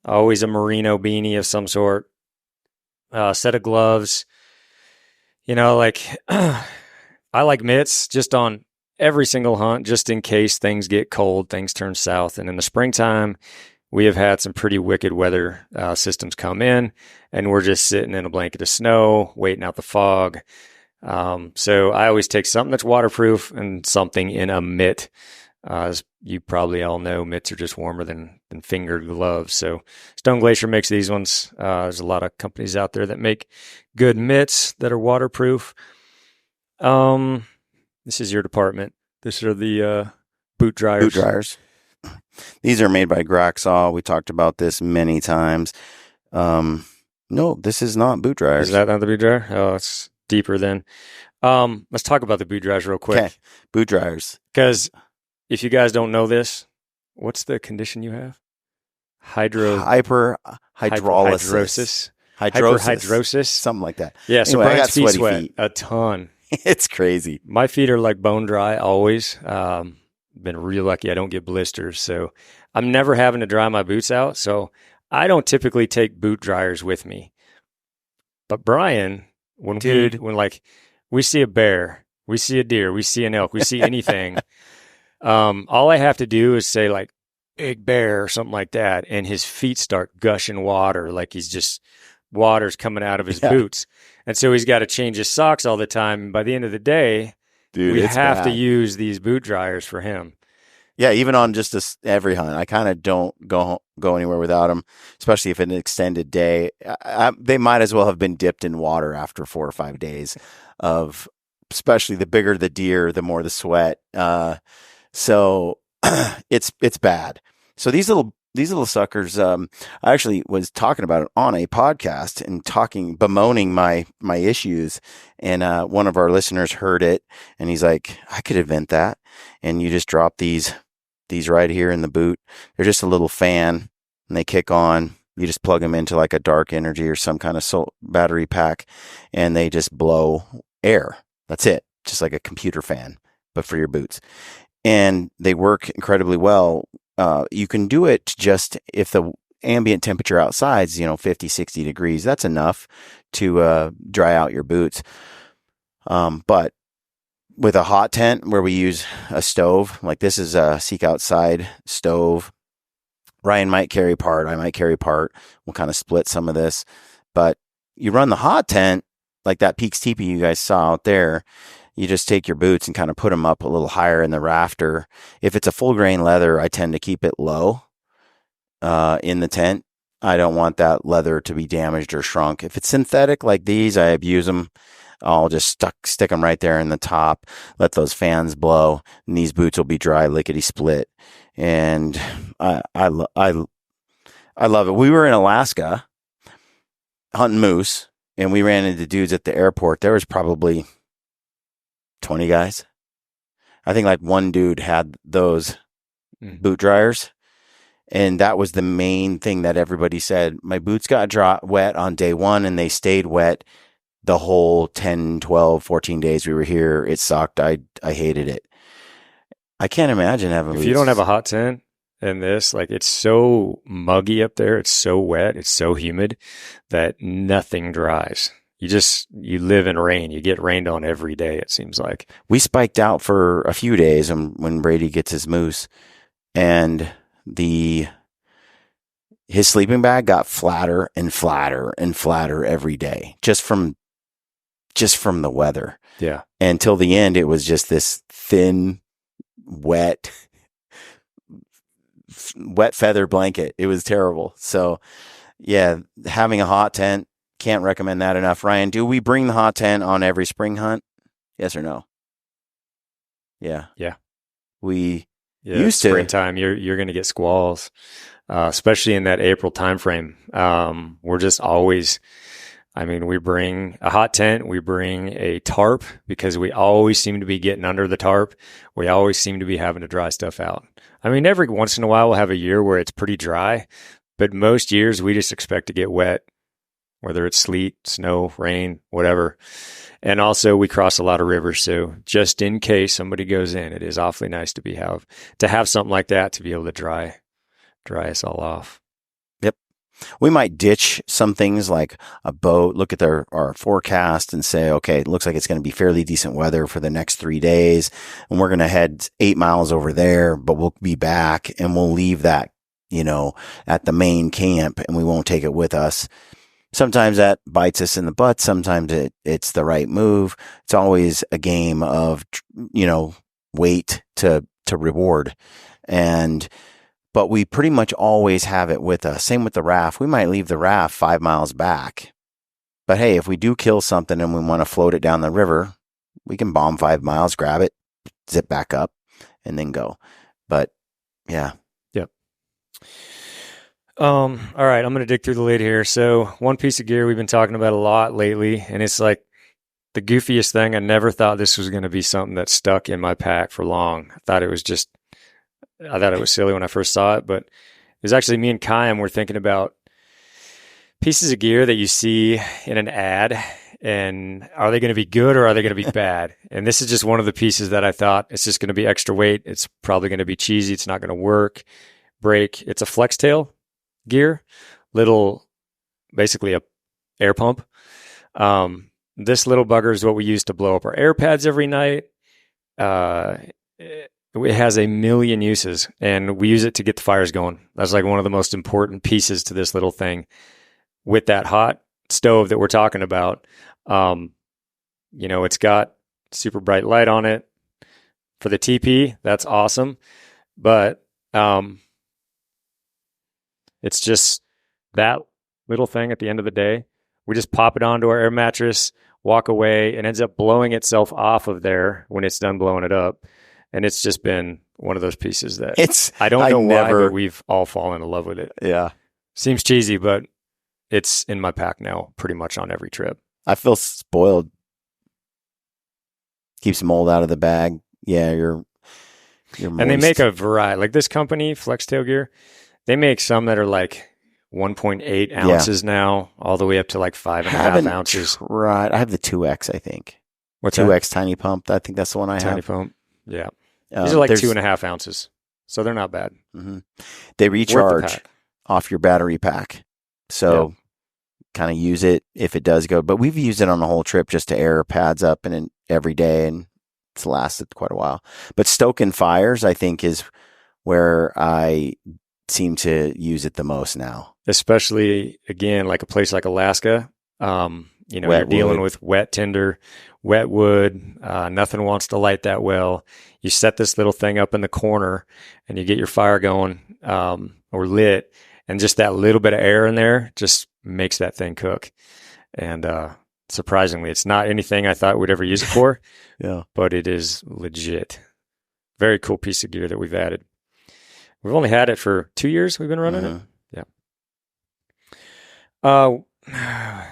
Always a merino beanie of some sort, set of gloves. You know, like I like mitts just on every single hunt, just in case things get cold, things turn south. And in the springtime, we have had some pretty wicked weather systems come in, and we're just sitting in a blanket of snow, waiting out the fog. So I always take something that's waterproof and something in a mitt. As you probably all know, mitts are just warmer than fingered gloves. So Stone Glacier makes these ones. There's a lot of companies out there that make good mitts that are waterproof. This is your department. These are the boot dryers. Boot dryers. These are made by Graxaw. We talked about this many times. No, this is not boot dryers. Is that not the boot dryer? Oh, it's deeper then. Let's talk about the boot dryers real quick. Okay, boot dryers. Because if you guys don't know this, what's the condition you have? Hyperhidrosis. Hydrosis. Something like that. Yeah, so anyway, Brian's feet sweat a ton. It's crazy. My feet are like bone dry always. Been real lucky I don't get blisters. So I'm never having to dry my boots out. So I don't typically take boot dryers with me. But Brian, when we see a bear, we see a deer, we see an elk, we see anything, all I have to do is say like big bear or something like that, and his feet start gushing water, like water's coming out of his boots. And so he's got to change his socks all the time. And by the end of the day, we have to use these boot dryers for him. Yeah, even on just every hunt, I kind of don't go anywhere without them, especially if it's an extended day. They might as well have been dipped in water after 4 or 5 days of, especially the bigger the deer, the more the sweat. So it's bad. So these little suckers, I actually was talking about it on a podcast and bemoaning my issues. And one of our listeners heard it, and he's like, I could invent that. And you just drop these right here in the boot. They're just a little fan, and they kick on. You just plug them into like a dark energy or some kind of battery pack, and they just blow air. That's it. Just like a computer fan, but for your boots. And they work incredibly well. You can do it just if the ambient temperature outside is, 50, 60 degrees. That's enough to dry out your boots. But with a hot tent where we use a stove, like this is a Seek Outside stove. Ryan might carry part. I might carry part. We'll kind of split some of this. But you run the hot tent, like that Peaks teepee you guys saw out there. You just take your boots and kind of put them up a little higher in the rafter. If it's a full grain leather, I tend to keep it low in the tent. I don't want that leather to be damaged or shrunk. If it's synthetic like these, I abuse them. I'll just stick them right there in the top, let those fans blow, and these boots will be dry, lickety split. And I love it. We were in Alaska hunting moose, and we ran into dudes at the airport. There was probably 20 guys. I think like one dude had those boot dryers, and that was the main thing that everybody said. My boots got wet on day one, and they stayed wet the whole 10, 12, 14 days we were here. It sucked. I hated it. I can't imagine having If you don't have a hot tent and this, like, it's so muggy up there, it's so wet, it's so humid that nothing dries. You live in rain. You get rained on every day, it seems like. We spiked out for a few days when Brady gets his moose, and the his sleeping bag got flatter and flatter and flatter every day just from the weather. Yeah. Until the end, it was just this thin, wet feather blanket. It was terrible. So yeah, having a hot tent, can't recommend that enough. Ryan, do we bring the hot tent on every spring hunt? Yes or no? Yeah. Yeah. We used to. Springtime, you're going to get squalls, especially in that April timeframe. We're just always, we bring a hot tent, we bring a tarp because we always seem to be getting under the tarp. We always seem to be having to dry stuff out. Every once in a while we'll have a year where it's pretty dry, but most years we just expect to get wet, whether it's sleet, snow, rain, whatever. And also we cross a lot of rivers. So just in case somebody goes in, it is awfully nice to have something like that to be able to dry us all off. Yep. We might ditch some things like a boat, look at our forecast and say, okay, it looks like it's going to be fairly decent weather for the next 3 days. And we're going to head 8 miles over there, but we'll be back and we'll leave that, at the main camp and we won't take it with us. Sometimes that bites us in the butt. Sometimes it's the right move. It's always a game of, wait to reward. But we pretty much always have it with us. Same with the raft. We might leave the raft 5 miles back. But hey, if we do kill something and we want to float it down the river, we can bomb 5 miles, grab it, zip back up, and then go. But yeah. Yep. All right, I'm going to dig through the lid here. So one piece of gear we've been talking about a lot lately, and it's like the goofiest thing. I never thought this was going to be something that stuck in my pack for long. I thought it was silly when I first saw it, but it was actually me and Kyan were thinking about pieces of gear that you see in an ad, and are they going to be good or are they going to be bad? And this is just one of the pieces that I thought it's just going to be extra weight. It's probably going to be cheesy. It's not going to work, break. It's a Flextail gear, basically a air pump. This little bugger is what we use to blow up our air pads every night. It has a million uses, and we use it to get the fires going. That's like one of the most important pieces to this little thing. With that hot stove that we're talking about, it's got super bright light on it. For the TP, that's awesome. But it's just that little thing at the end of the day. We just pop it onto our air mattress, walk away, and ends up blowing itself off of there when it's done blowing it up. And it's just been one of those pieces that I don't know why, but we've all fallen in love with it. Yeah. Seems cheesy, but it's in my pack now pretty much on every trip. I feel spoiled. Keeps mold out of the bag. Yeah, you're moist. And they make a variety. Like this company, Flextail Gear, they make some that are like 1.8 ounces now, all the way up to like 5.5 ounces. Right. I have the 2X, I think. What's 2X Tiny Pump. I think that's the one I have. Tiny Pump. Yeah. These are like 2.5 ounces. So they're not bad. Mm-hmm. They recharge off your battery pack. So kind of use it if it does go. But we've used it on the whole trip just to air pads up and every day, and it's lasted quite a while. But stoking fires, I think, is where I seem to use it the most now. Especially, again, like a place like Alaska. You're dealing with wet tinder, wet wood. Nothing wants to light that well. You set this little thing up in the corner and you get your fire going or lit, and just that little bit of air in there just makes that thing cook. And surprisingly, it's not anything I thought we'd ever use it for. Yeah, but it is legit. Very cool piece of gear that we've added. We've only had it for 2 years. We've been running it. Yeah.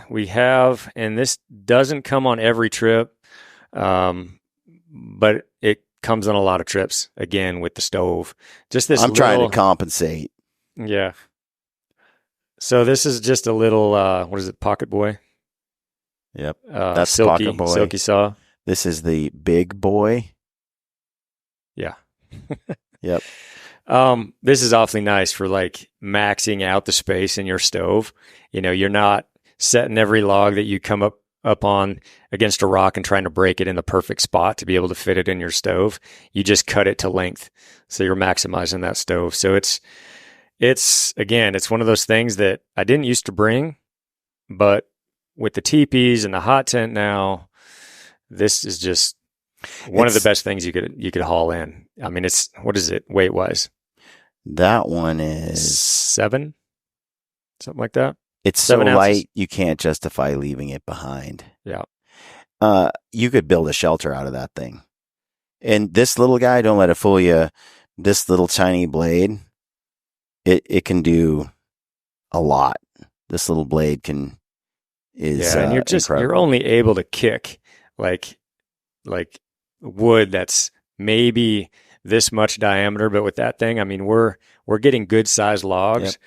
We have, and this doesn't come on every trip, but it comes on a lot of trips. Again, with the stove, just this. I'm trying to compensate. Yeah. So this is just a little. What is it? Pocket Boy. Yep. That's Silky. Pocket Boy. Silky saw. This is the Big Boy. Yeah. Yep. This is awfully nice for like maxing out the space in your stove. You're not setting every log that you come up on against a rock and trying to break it in the perfect spot to be able to fit it in your stove. You just cut it to length. So you're maximizing that stove. So It's one of those things that I didn't used to bring, but with the teepees and the hot tent now, this is just one of the best things you could haul in. I mean, it's, what is it weight wise? That one is 7, something like that. It's so light you can't justify leaving it behind. Yeah. You could build a shelter out of that thing. And this little guy, don't let it fool you. This little tiny blade, it can do a lot. This little blade is and you're only able to kick like wood that's maybe this much diameter, but with that thing, I mean, we're getting good sized logs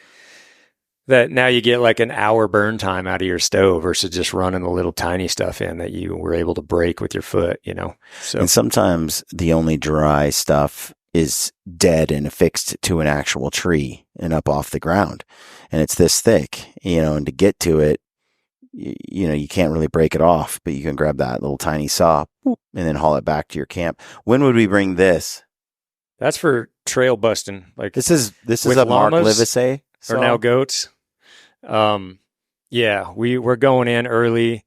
that now you get like an hour burn time out of your stove versus just running the little tiny stuff in that you were able to break with your foot, So, and sometimes the only dry stuff is dead and affixed to an actual tree and up off the ground. And it's this thick, and to get to it, you can't really break it off, but you can grab that little tiny saw and then haul it back to your camp. When would we bring this? That's for trail busting. Like this is a Mark Livesey or now goats. We're going in early.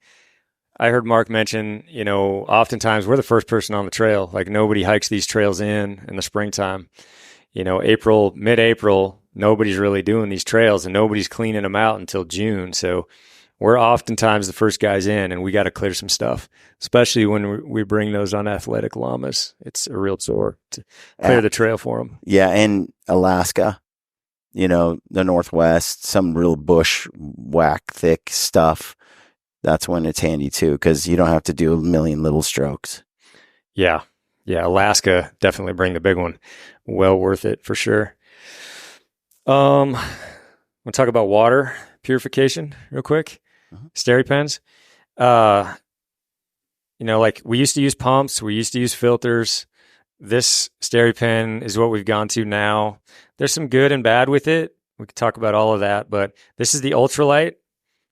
I heard Mark mention, oftentimes we're the first person on the trail. Like nobody hikes these trails in the springtime. Mid-April, nobody's really doing these trails and nobody's cleaning them out until June. So we're oftentimes the first guys in, and we got to clear some stuff, especially when we bring those unathletic llamas. It's a real chore to clear the trail for them. Yeah, and Alaska, the Northwest, some real bush whack thick stuff. That's when it's handy too, because you don't have to do a million little strokes. Yeah, Alaska, definitely bring the big one. Well worth it for sure. We'll talk about water purification real quick. Steri pens. Like we used to use pumps, we used to use filters. This Steri pen is what we've gone to now. There's some good and bad with it. We could talk about all of that, but this is the ultralight.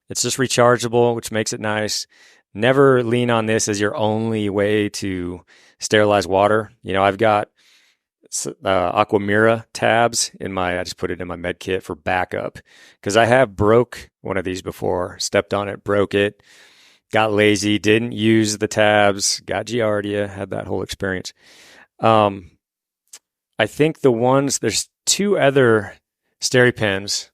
It's just rechargeable, which makes it nice. Never lean on this as your only way to sterilize water. I've got Aquamira tabs I just put it in my med kit for backup because I have broke one of these before, stepped on it, broke it, got lazy, didn't use the tabs, got giardia, had that whole experience. I think there's 2 other Steri pens.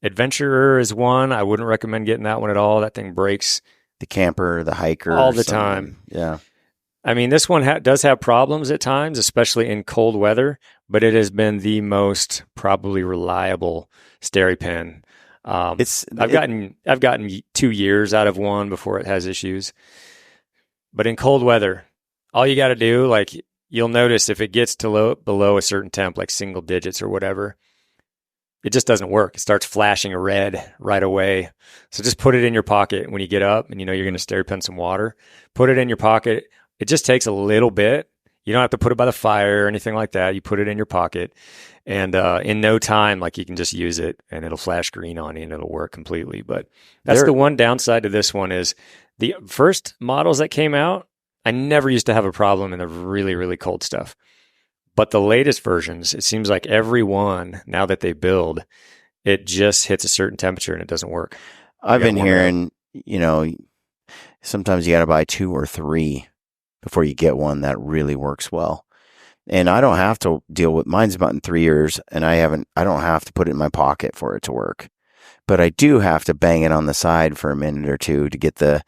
Adventurer is one. I wouldn't recommend getting that one at all. That thing breaks. The camper, the hiker. All the time. Yeah. I mean, this one does have problems at times, especially in cold weather, but it has been the most probably reliable Steri pen. I've gotten 2 years out of one before it has issues. But in cold weather, all you got to do, like you'll notice if it gets to below a certain temp, like single digits or whatever, it just doesn't work. It starts flashing a red right away. So just put it in your pocket when you get up and you're going to Steri pen some water. Put it in your pocket. It just takes a little bit. You don't have to put it by the fire or anything like that. You put it in your pocket, and in no time, like you can just use it, and it'll flash green on you, and it'll work completely. But that's the one downside to this one is the first models that came out, I never used to have a problem in the really, really cold stuff. But the latest versions, it seems like every one, now that they build, it just hits a certain temperature and it doesn't work. I've been hearing, sometimes you got to buy 2 or 3 before you get one that really works well. And I don't have to deal with, mine's about in 3 years, and I don't have to put it in my pocket for it to work. But I do have to bang it on the side for a minute or two to get the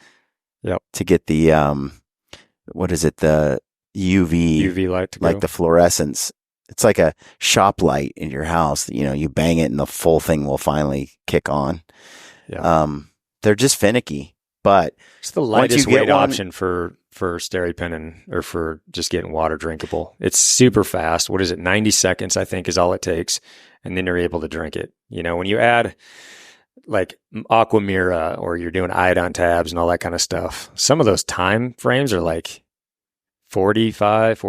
what is it, the UV light to like go. the fluorescence. It's like a shop light in your house. You bang it and the full thing will finally kick on. Yeah. They're just finicky, but it's the lightest weight option for Steri pen or for just getting water drinkable. It's super fast. What is it? 90 seconds, I think, is all it takes. And then you're able to drink it. When you add like Aquamira or you're doing iodine tabs and all that kind of stuff, some of those time frames are like 40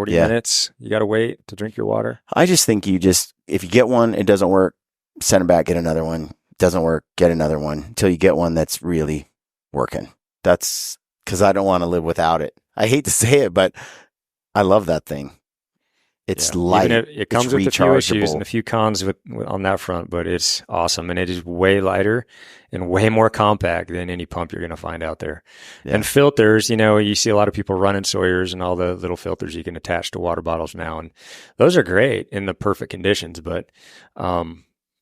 minutes. You got to wait to drink your water. I just think if you get one, it doesn't work, send it back, get another one. Doesn't work, get another one until you get one that's really working. That's because I don't want to live without it. I hate to say it, but I love that thing. It's light. Even it comes with a few issues and a few cons on that front, but it's awesome. And it is way lighter and way more compact than any pump you're going to find out there. Yeah. And filters, you see a lot of people running Sawyers and all the little filters you can attach to water bottles now. And those are great in the perfect conditions. But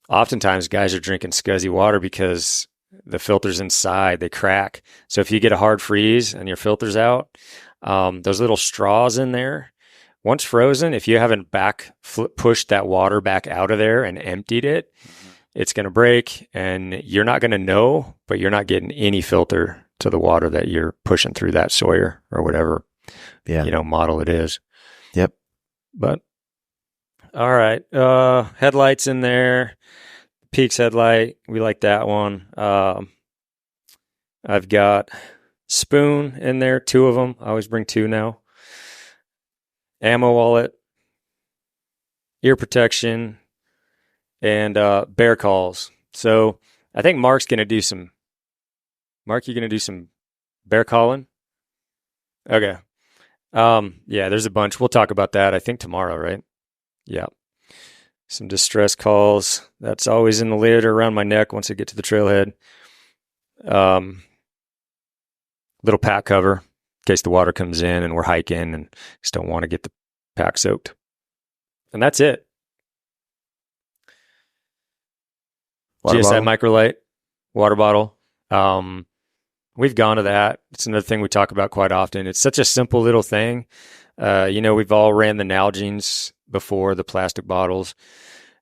oftentimes guys are drinking scuzzy water because the filters inside, they crack. So if you get a hard freeze and your filter's out, those little straws in there, once frozen, if you haven't pushed that water back out of there and emptied it, it's going to break, and you're not going to know, but you're not getting any filter to the water that you're pushing through that Sawyer or whatever, model it is. Yep. But all right, headlights in there. Peaks headlight, we like that one. I've got spoon in there, 2 of them. I always bring 2 now. Ammo wallet, ear protection, and bear calls. So I think Mark's going to do some. Mark, you going to do some bear calling? Okay. Yeah, there's a bunch. We'll talk about that, I think, tomorrow, right? Yeah. Some distress calls. That's always in the lid or around my neck once I get to the trailhead. Little pack cover in case the water comes in and we're hiking and just don't want to get the pack soaked. And that's it. GSI Microlight, water bottle. We've gone to that. It's another thing we talk about quite often. It's such a simple little thing. We've all ran the Nalgene's before, the plastic bottles,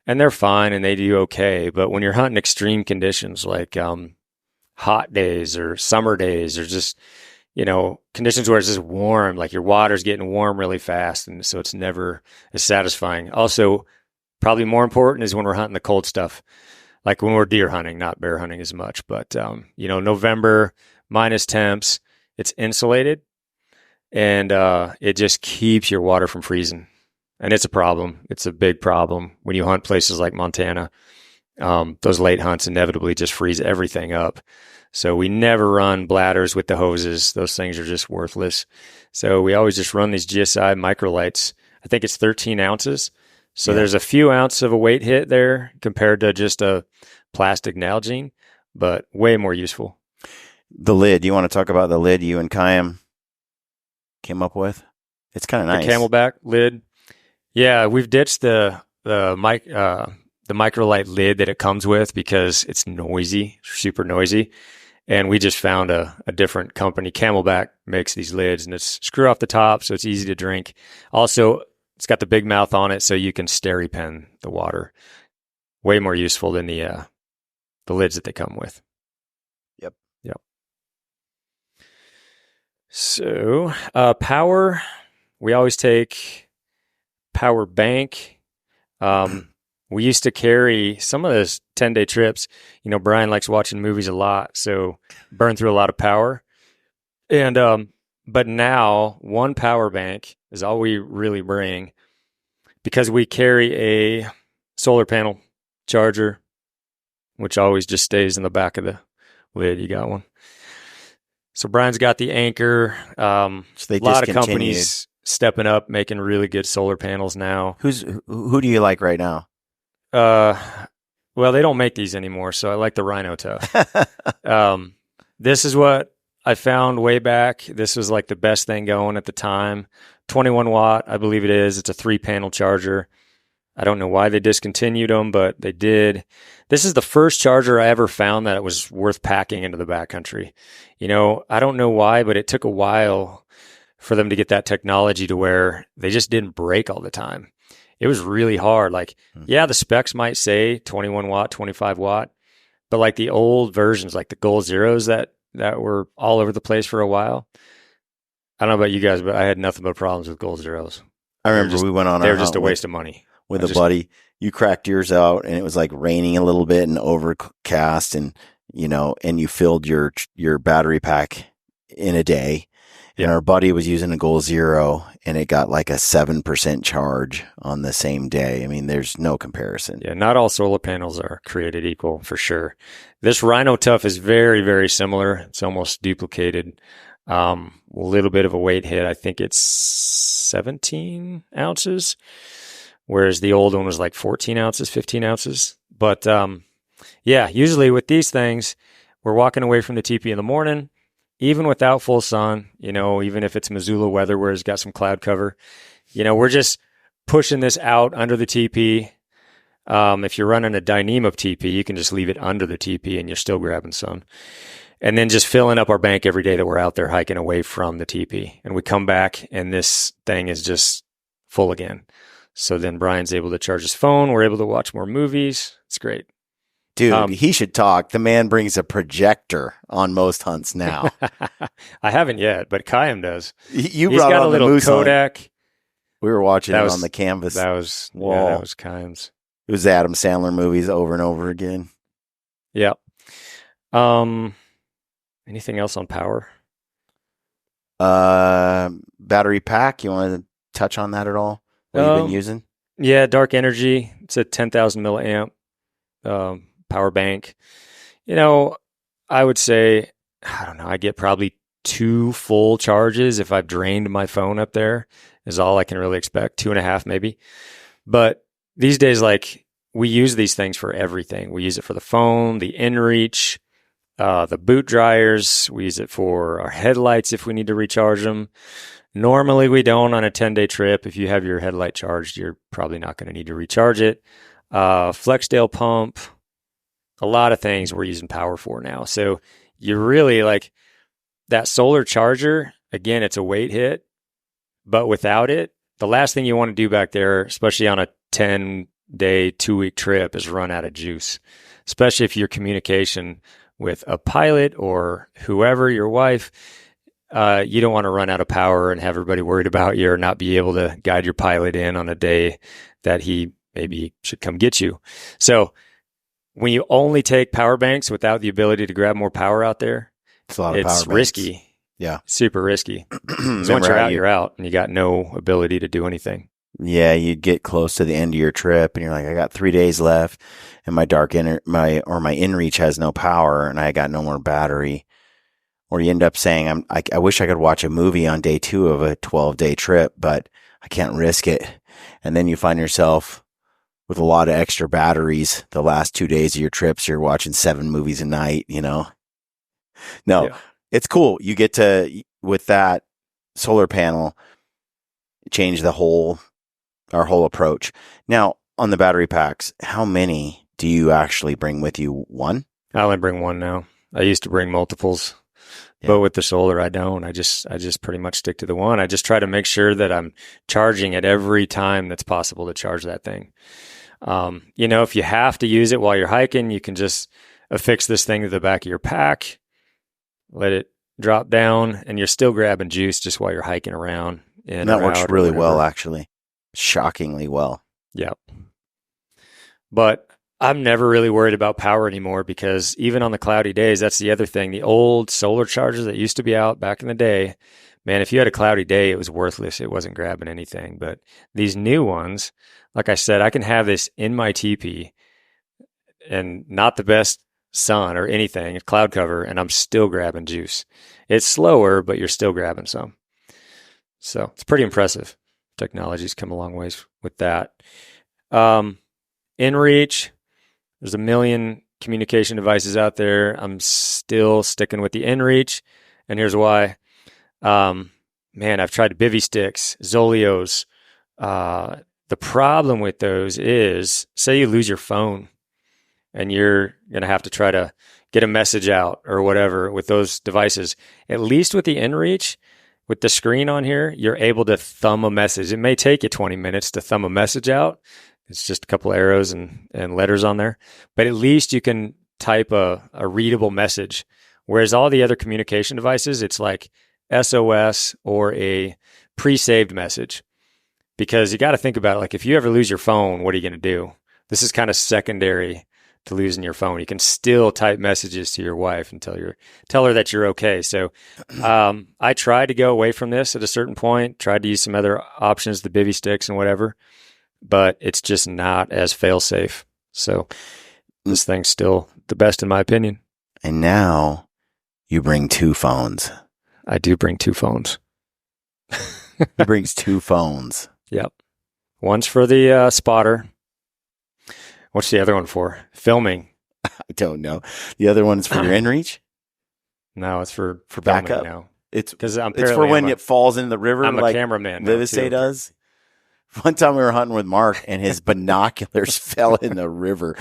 and they're fine and they do okay. But when you're hunting extreme conditions like hot days or summer days or just, conditions where it's just warm, like your water's getting warm really fast. And so it's never as satisfying. Also, probably more important is when we're hunting the cold stuff, like when we're deer hunting, not bear hunting as much. But, November, minus temps, it's insulated and it just keeps your water from freezing. And it's a problem. It's a big problem when you hunt places like Montana. Those late hunts inevitably just freeze everything up. So we never run bladders with the hoses. Those things are just worthless. So we always just run these GSI Microlights. I think it's 13 ounces. So there's a few ounces of a weight hit there compared to just a plastic Nalgene, but way more useful. The lid. You want to talk about the lid you and Kayam came up with? It's kind of nice. The Camelback lid. Yeah, we've ditched the Microlight lid that it comes with because it's noisy, super noisy. And we just found a different company. Camelback makes these lids, and it's screw off the top, so it's easy to drink. Also, it's got the big mouth on it, so you can steri pen the water. Way more useful than the lids that they come with. Yep. So, power, we always take power bank. We used to carry some of those 10-day trips. Brian likes watching movies a lot, so burn through a lot of power. And but now 1 power bank is all we really bring because we carry a solar panel charger, which always just stays in the back of the lid. You got one. So Brian's got the Anchor. So they a lot of companies stepping up, making really good solar panels now. Who do you like right now? Well, they don't make these anymore, so I like the Rhino Tough. This is what I found way back. This was like the best thing going at the time. 21 watt, I believe it is. It's a 3-panel charger. I don't know why they discontinued them, but they did. This is the first charger I ever found that it was worth packing into the backcountry. I don't know why, but it took a while for them to get that technology to where they just didn't break all the time. It was really hard. The specs might say 21 watt, 25 watt, but like the old versions, like the Gold Zeros that were all over the place for a while. I don't know about you guys, but I had nothing but problems with Gold Zeros. I remember we went on. They were just a waste of money. With a buddy, you cracked yours out, and it was like raining a little bit and overcast, and you filled your battery pack in a day. And our buddy was using a Goal Zero, and it got like a 7% charge on the same day. I mean, there's no comparison. Yeah, not all solar panels are created equal, for sure. This Rhino Tough is very, very similar. It's almost duplicated. A little bit of a weight hit. I think it's 17 ounces, whereas the old one was like 14 ounces, 15 ounces. But yeah, usually with these things, we're walking away from the teepee in the morning, even without full sun, even if it's Missoula weather where it's got some cloud cover, we're just pushing this out under the teepee. If you're running a Dynamo teepee, you can just leave it under the teepee and you're still grabbing sun. And then just filling up our bank every day that we're out there hiking away from the teepee. And we come back and this thing is just full again. So then Brian's able to charge his phone. We're able to watch more movies. It's great. Dude, he should talk. The man brings a projector on most hunts now. I haven't yet, but Kayam does. You He's brought got on a little the moose Kodak. hunt. We were watching it on the canvas. That was Kayam's. It was Adam Sandler movies over and over again. Yeah. Anything else on power? Battery pack. You want to touch on that at all? What you've been using? Yeah, Dark Energy. It's a 10,000 milliamp power bank. I would say, I don't know, I get probably 2 full charges if I've drained my phone up there, is all I can really expect. 2.5 maybe. But these days, like, we use these things for everything. We use it for the phone, the inReach, the boot dryers. We use it for our headlights if we need to recharge them. Normally, we don't on a 10-day trip. If you have your headlight charged, you're probably not going to need to recharge it. Flextail pump, a lot of things we're using power for now. So you really like that solar charger. Again, it's a weight hit, but without it, the last thing you want to do back there, especially on a 10-day, 2-week trip, is run out of juice, especially if your communication with a pilot or whoever, your wife, you don't want to run out of power and have everybody worried about you or not be able to guide your pilot in on a day that he maybe should come get you. So when you only take power banks without the ability to grab more power out there, it's risky. Yeah. Super risky. Once you're out, you're out, and you got no ability to do anything. Yeah, you get close to the end of your trip, and you're like, I got 3 days left, and my my inReach has no power, and I got no more battery. Or you end up saying, I wish I could watch a movie on day 2 of a 12-day trip, but I can't risk it. And then you find yourself with a lot of extra batteries the last 2 days of your trips. You're watching 7 movies a night, No, yeah. It's cool. You get to, with that solar panel, change our whole approach. Now, on the battery packs, how many do you actually bring with you? 1? I only bring 1 now. I used to bring multiples. Yeah. But with the solar, I don't. I just pretty much stick to the 1. I just try to make sure that I'm charging it every time that's possible to charge that thing. If you have to use it while you're hiking, you can just affix this thing to the back of your pack, let it drop down, and you're still grabbing juice just while you're hiking around. And that works really well, actually. Shockingly well. Yeah. But I'm never really worried about power anymore because even on the cloudy days, that's the other thing. The old solar chargers that used to be out back in the day, man, if you had a cloudy day, it was worthless. It wasn't grabbing anything. But these new ones, like I said, I can have this in my teepee and not the best sun or anything, it's cloud cover, and I'm still grabbing juice. It's slower, but you're still grabbing some. So it's pretty impressive. Technology's come a long ways with that. inReach. There's a million communication devices out there. I'm still sticking with the inReach, and here's why. I've tried Bivy sticks, Zolios. The problem with those is, say you lose your phone, and you're going to have to try to get a message out or whatever with those devices. At least with the inReach, with the screen on here, you're able to thumb a message. It may take you 20 minutes to thumb a message out. It's just a couple arrows and letters on there. But at least you can type a readable message. Whereas all the other communication devices, it's like SOS or a pre-saved message. Because you got to think about it. Like if you ever lose your phone, what are you going to do? This is kind of secondary to losing your phone. You can still type messages to your wife and tell her that you're okay. So I tried to go away from this at a certain point, tried to use some other options, the bivy sticks and whatever, but it's just not as fail safe. So this thing's still the best in my opinion. And now you bring 2 phones. I do bring 2 phones. He brings 2 phones. Yep. One's for the spotter. What's the other one for? Filming. I don't know. The other one's for your inReach? No, it's for backup. Now. It's for when it falls in the river. I'm like a cameraman. Livesay does. One time we were hunting with Mark and his binoculars fell in the river.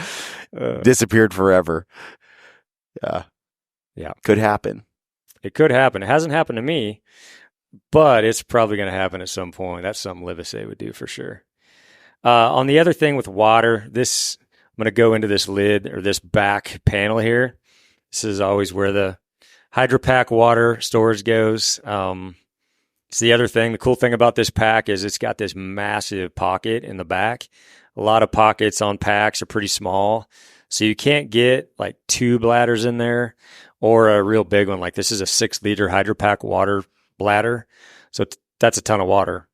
Disappeared forever. Yeah. Could happen. It could happen. It hasn't happened to me, but it's probably going to happen at some point. That's something Livesay would do for sure. On the other thing with water, I'm going to go into this lid or this back panel here. This is always where the HydroPack water storage goes. It's the other thing. The cool thing about this pack is it's got this massive pocket in the back. A lot of pockets on packs are pretty small, so you can't get like 2 bladders in there or a real big one. Like this is a 6-liter HydroPack water bladder, so that's a ton of water.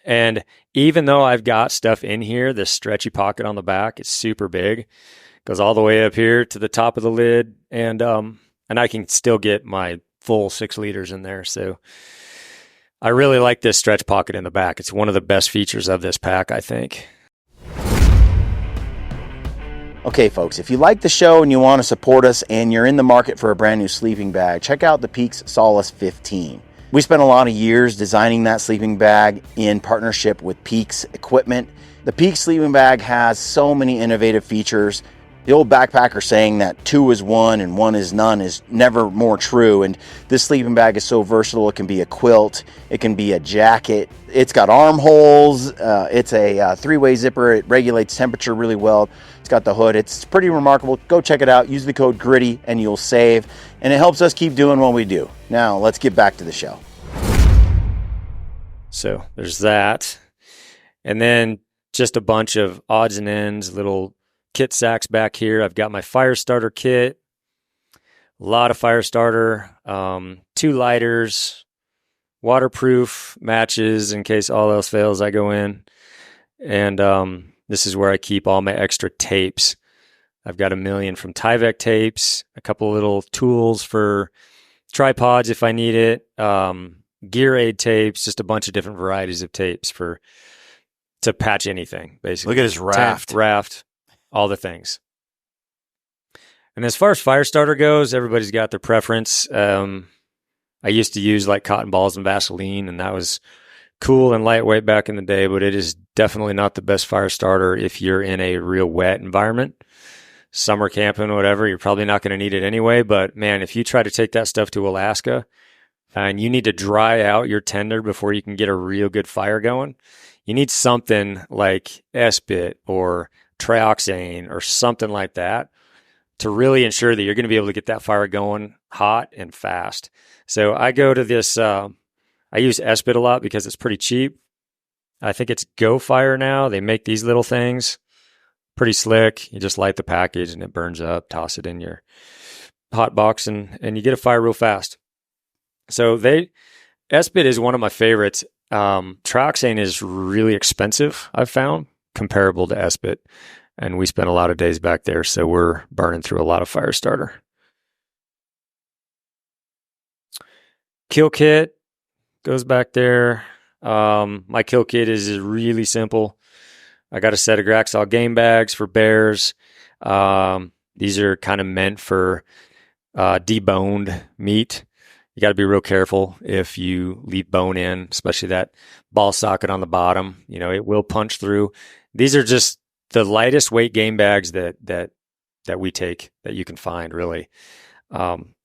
And even though I've got stuff in here, this stretchy pocket on the back is super big, goes all the way up here to the top of the lid, and I can still get my full 6 liters in there. So I really like this stretch pocket in the back. It's one of the best features of this pack, I think. Okay, folks, if you like the show and you want to support us and you're in the market for a brand new sleeping bag, check out the Peaks Solace 15. We spent a lot of years designing that sleeping bag in partnership with Peaks Equipment. The Peaks sleeping bag has so many innovative features. The old backpacker saying that 2 is 1 and 1 is none is never more true. And this sleeping bag is so versatile. It can be a quilt. It can be a jacket. It's got armholes. It's a 3-way zipper. It regulates temperature really well. It's got the hood. It's pretty remarkable. Go check it out. Use the code GRITTY and you'll save. And it helps us keep doing what we do. Now, let's get back to the show. So there's that. And then just a bunch of odds and ends, little kit sacks back here. I've got my fire starter kit, a lot of fire starter, 2 lighters, waterproof matches in case all else fails. I go in, and this is where I keep all my extra tapes. I've got 1 million from Tyvek tapes, a couple little tools for tripods if I need it, gear aid tapes, just a bunch of different varieties of tapes to patch anything, basically. Look at his raft. All the things. And as far as fire starter goes, everybody's got their preference. I used to use like cotton balls and Vaseline, and that was cool and lightweight back in the day, but it is definitely not the best fire starter if you're in a real wet environment. Summer camping, whatever, you're probably not going to need it anyway. But man, if you try to take that stuff to Alaska and you need to dry out your tender before you can get a real good fire going, you need something like S-Bit or trioxane or something like that to really ensure that you're going to be able to get that fire going hot and fast. So I go to this, I use S-Bit a lot because it's pretty cheap. I think it's Go Fire now. They make these little things, pretty slick. You just light the package and it burns up, toss it in your hot box and you get a fire real fast. So S-Bit is one of my favorites. Trioxane is really expensive, I've found, comparable to S-Bit, and we spent a lot of days back there, so we're burning through a lot of fire starter. Kill kit goes back there. My kill kit is really simple. I got a set of Graxol game bags for bears. These are kind of meant for deboned meat. You got to be real careful if you leave bone in, especially that ball socket on the bottom. You know, it will punch through. These are just the lightest weight game bags that we take that you can find, really.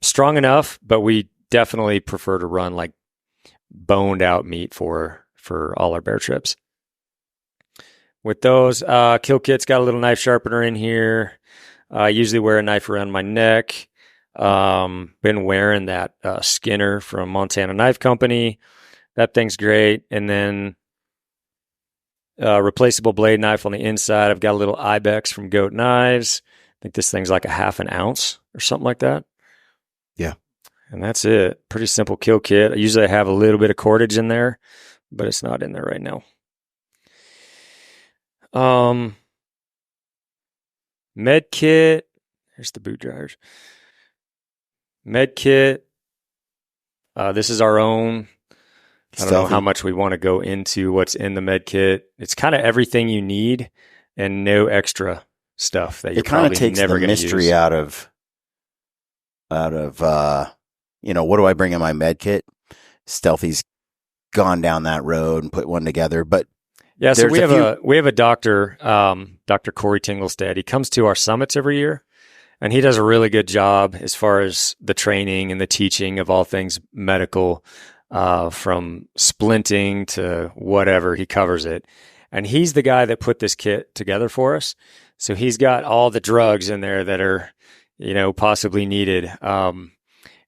Strong enough, but we definitely prefer to run like boned out meat for all our bear trips. With those, kill kit's got a little knife sharpener in here. I usually wear a knife around my neck. Been wearing that Skinner from Montana Knife Company. That thing's great. And then replaceable blade knife on the inside. I've got a little Ibex from Goat Knives. think this thing's like a half an ounce or something like that. Yeah. And that's it. Pretty simple kill kit. I usually have a little bit of cordage in there, but it's not in there right now. Med kit. Here's the boot dryers. Med kit. This is our own. I don't know how much we want to go into what's in the med kit. It's kind of everything you need and no extra stuff that you're probably never going to use. It kind of takes the mystery out of what do I bring in my med kit? Stealthy's gone down that road and put one together, but yeah. So we have a doctor, Dr. Corey Tinglestad. He comes to our summits every year, and he does a really good job as far as the training and the teaching of all things medical. From splinting to whatever, he covers it. And he's the guy that put this kit together for us. So he's got all the drugs in there that are, possibly needed. And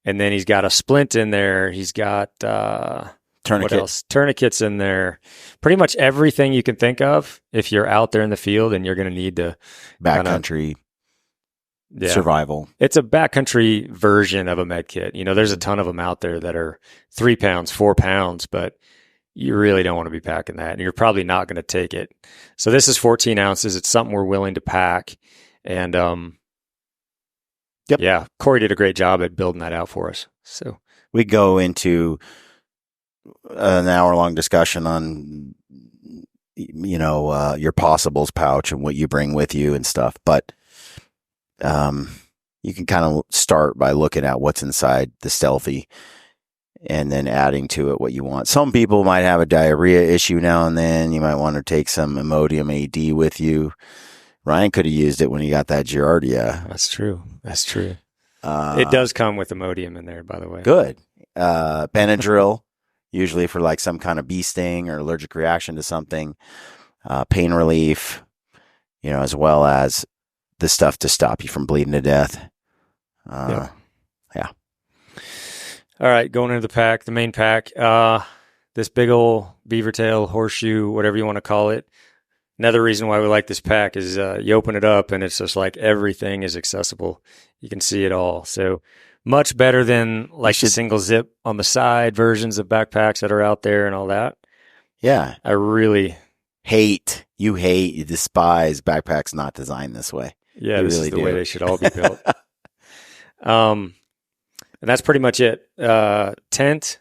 then he's got a splint in there. He's got, what else? Tourniquets in there. Pretty much everything you can think of if you're out there in the field and you're going to need to backcountry. Survival. It's a backcountry version of a med kit. There's a ton of them out there that are 3 pounds, 4 pounds, but you really don't want to be packing that, and you're probably not going to take it. So this is 14 ounces. It's something we're willing to pack. And yeah, Corey did a great job at building that out for us. So we go into an hour-long discussion on, your possibles pouch and what you bring with you and stuff, but you can kind of start by looking at what's inside the Stealthy and then adding to it what you want. Some people might have a diarrhea issue now and then. You might want to take some Imodium AD with you. Ryan could have used it when he got that Giardia. That's true. It does come with Imodium in there, by the way. Good. Benadryl, usually for like some kind of bee sting or allergic reaction to something. Pain relief, as well as the stuff to stop you from bleeding to death. Yeah. All right, going into the pack, the main pack. This big old beaver tail, horseshoe, whatever you want to call it. Another reason why we like this pack is you open it up and it's just like everything is accessible. You can see it all. So much better than like the single zip on the side versions of backpacks that are out there and all that. Yeah. I really you despise backpacks not designed this way. Yeah, this is the way they should all be built. And that's pretty much it. Tent.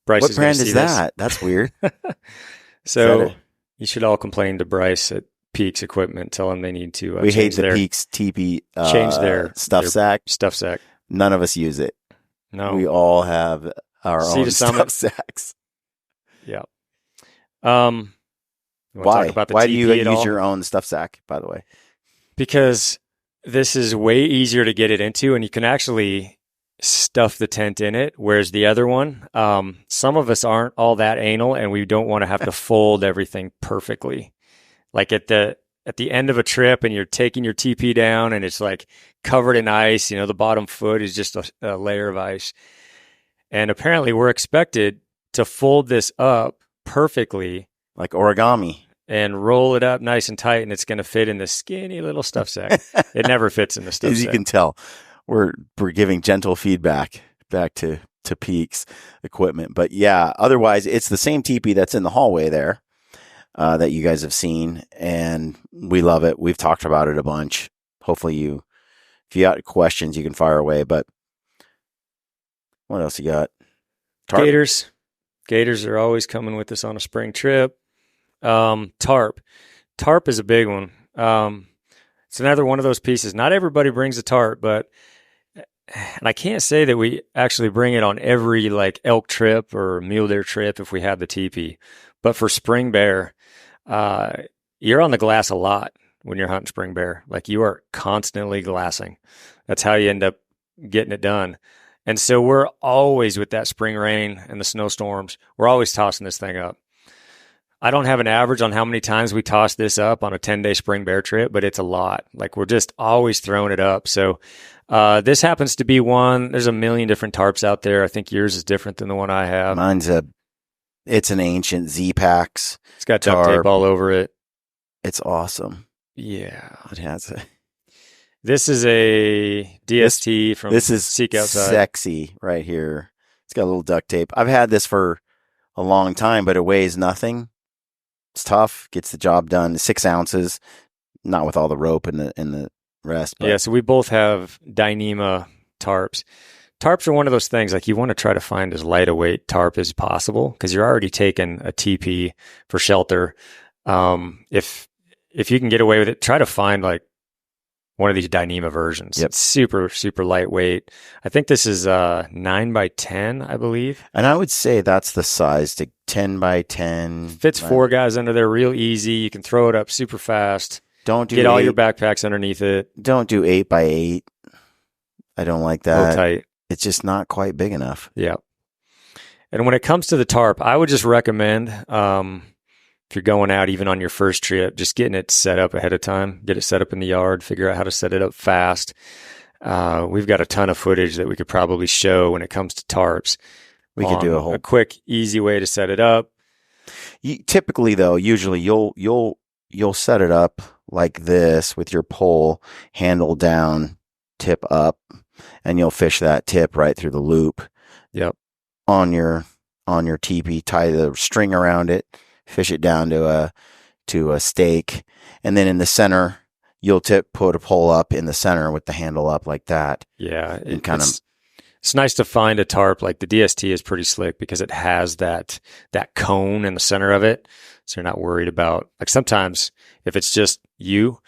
Bryce, what brand is that? That's weird. So you should all complain to Bryce at Peaks Equipment. Tell them they need to. We hate the Peaks TP. Change their stuff sack. Stuff sack. None of us use it. No, we all have our own stuff sacks. Yeah. Why? Why do you use your own stuff sack, by the way? Because this is way easier to get it into, and you can actually stuff the tent in it, whereas the other one, some of us aren't all that anal, and we don't want to have to fold everything perfectly. Like at the end of a trip, and you're taking your TP down, and it's like covered in ice. The bottom foot is just a layer of ice. And apparently we're expected to fold this up perfectly. Like origami. And roll it up nice and tight, and it's going to fit in this skinny little stuff sack. It never fits in the stuff sack. As you can tell, we're giving gentle feedback back to Peaks Equipment. But yeah, otherwise, it's the same teepee that's in the hallway there that you guys have seen, and we love it. We've talked about it a bunch. Hopefully if you got questions, you can fire away. But what else you got? Gators. Gators are always coming with us on a spring trip. Tarp is a big one. It's another one of those pieces. Not everybody brings a tarp, and I can't say that we actually bring it on every like elk trip or mule deer trip if we have the teepee. But for spring bear, you're on the glass a lot when you're hunting spring bear. Like you are constantly glassing. That's how you end up getting it done. And so we're always with that spring rain and the snowstorms. We're always tossing this thing up. I don't have an average on how many times we toss this up on a 10-day spring bear trip, but it's a lot. Like we're just always throwing it up. So this happens to be one. There's a million different tarps out there. I think yours is different than the one I have. It's an ancient Z-Packs. It's got duct tape all over it. It's awesome. Yeah. It has a. This is a DST from This is Seek Outside. sexy right here. It's got a little duct tape. I've had this for a long time, but it weighs nothing. It's tough. Gets the job done. 6 ounces. Not with all the rope and the rest. But. Yeah, so we both have Dyneema tarps. Tarps are one of those things, like you want to try to find as light a weight tarp as possible because you're already taking a TP for shelter. If you can get away with it, try to find like one of these Dyneema versions. Yep. It's super, super lightweight. I think this is 9 by 10, I believe. And I would say that's the size to 10 by 10. Fits 4 guys under there real easy. You can throw it up super fast. Don't do Get all your backpacks underneath it. Don't do 8 by 8. I don't like that. Real tight. It's just not quite big enough. Yeah. And when it comes to the tarp, I would just recommend, if you're going out even on your first trip, just getting it set up ahead of time. Get it set up in the yard. Figure out how to set it up fast. We've got a ton of footage that we could probably show when it comes to tarps. We could do a quick, easy way to set it up. Typically, though, usually you'll set it up like this with your pole handle down, tip up, and you'll fish that tip right through the loop. Yep. On your teepee, tie the string around it, fish it down to a stake, and then in the center you'll put a pole up in the center with the handle up like that. Yeah, it's nice to find a tarp. Like the DST is pretty slick because it has that cone in the center of it, so you're not worried about, like, sometimes if it's just you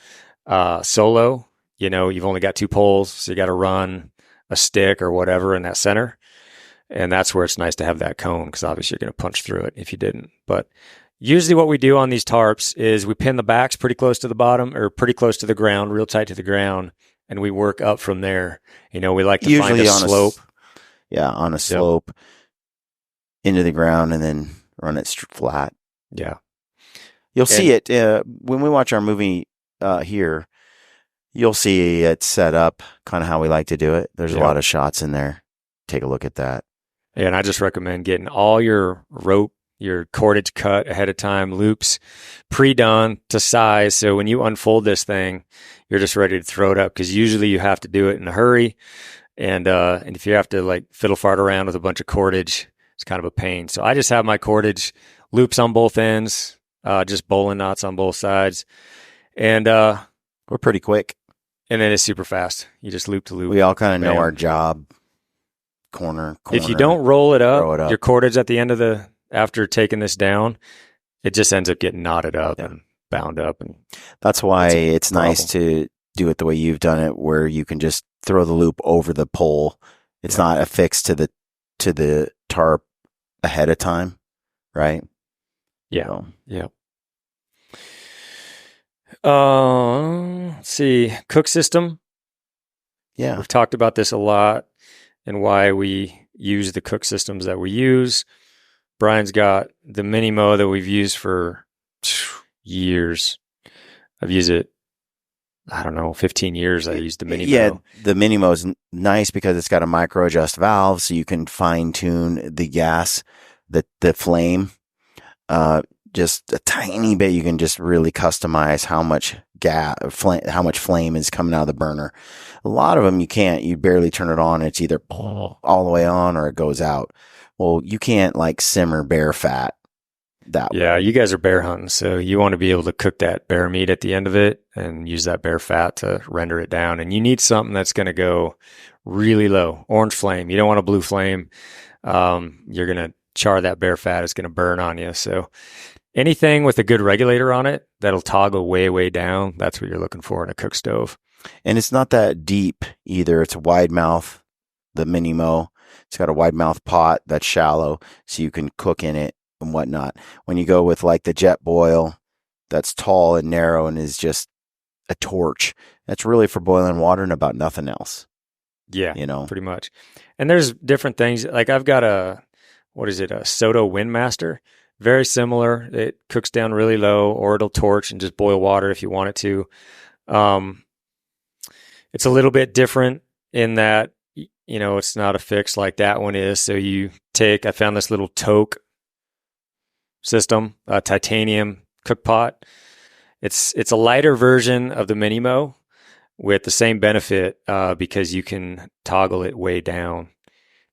solo, you've only got 2 poles, so you got to run a stick or whatever in that center. And that's where it's nice to have that cone because obviously you're going to punch through it if you didn't. But usually what we do on these tarps is we pin the backs pretty close to the bottom or pretty close to the ground, real tight to the ground, and we work up from there. We like to find a slope. On a slope into the ground and then run it flat. Yeah. You'll see it when we watch our movie here. You'll see it set up kind of how we like to do it. There's a lot of shots in there. Take a look at that. And I just recommend getting all your rope, your cordage cut ahead of time, loops pre-done to size. So when you unfold this thing, you're just ready to throw it up because usually you have to do it in a hurry. And if you have to like fiddle fart around with a bunch of cordage, it's kind of a pain. So I just have my cordage loops on both ends, just bowling knots on both sides. And we're pretty quick. And then it's super fast. You just loop to loop. We all kind of know our job. Corner. If you don't roll it up, your cordage at the end of after taking this down, it just ends up getting knotted up and bound up. And that's why it's nice to do it the way you've done it, where you can just throw the loop over the pole. It's not affixed to the tarp ahead of time, right? Yeah. So. Yeah. Let's see. Cook system. Yeah. We've talked about this a lot and why we use the cook systems that we use. Brian's got the Minimo that we've used for years. I've used it, 15 years I used the Minimo. Yeah, the Minimo is nice because it's got a micro adjust valve, so you can fine tune the gas, the flame. Just a tiny bit, you can just really customize how much how much flame is coming out of the burner. A lot of them you can't. You barely turn it on. It's either all the way on or it goes out. Well, you can't like simmer bear fat that way. Yeah, you guys are bear hunting, so you want to be able to cook that bear meat at the end of it and use that bear fat to render it down. And you need something that's going to go really low. Orange flame. You don't want a blue flame. You're going to char that bear fat. It's going to burn on you. So anything with a good regulator on it that'll toggle way, way down, that's what you're looking for in a cook stove. And it's not that deep either. It's a wide mouth, the Minimo. It's got a wide mouth pot that's shallow, so you can cook in it and whatnot. When you go with like the Jet Boil, that's tall and narrow and is just a torch, that's really for boiling water and about nothing else. Yeah, pretty much. And there's different things. Like I've got a Soto Windmaster. Very similar. It cooks down really low, or it'll torch and just boil water if you want it to. It's a little bit different in that, it's not a fix like that one is. So I found this little Toke system, a titanium cook pot, It's a lighter version of the Minimo with the same benefit because you can toggle it way down.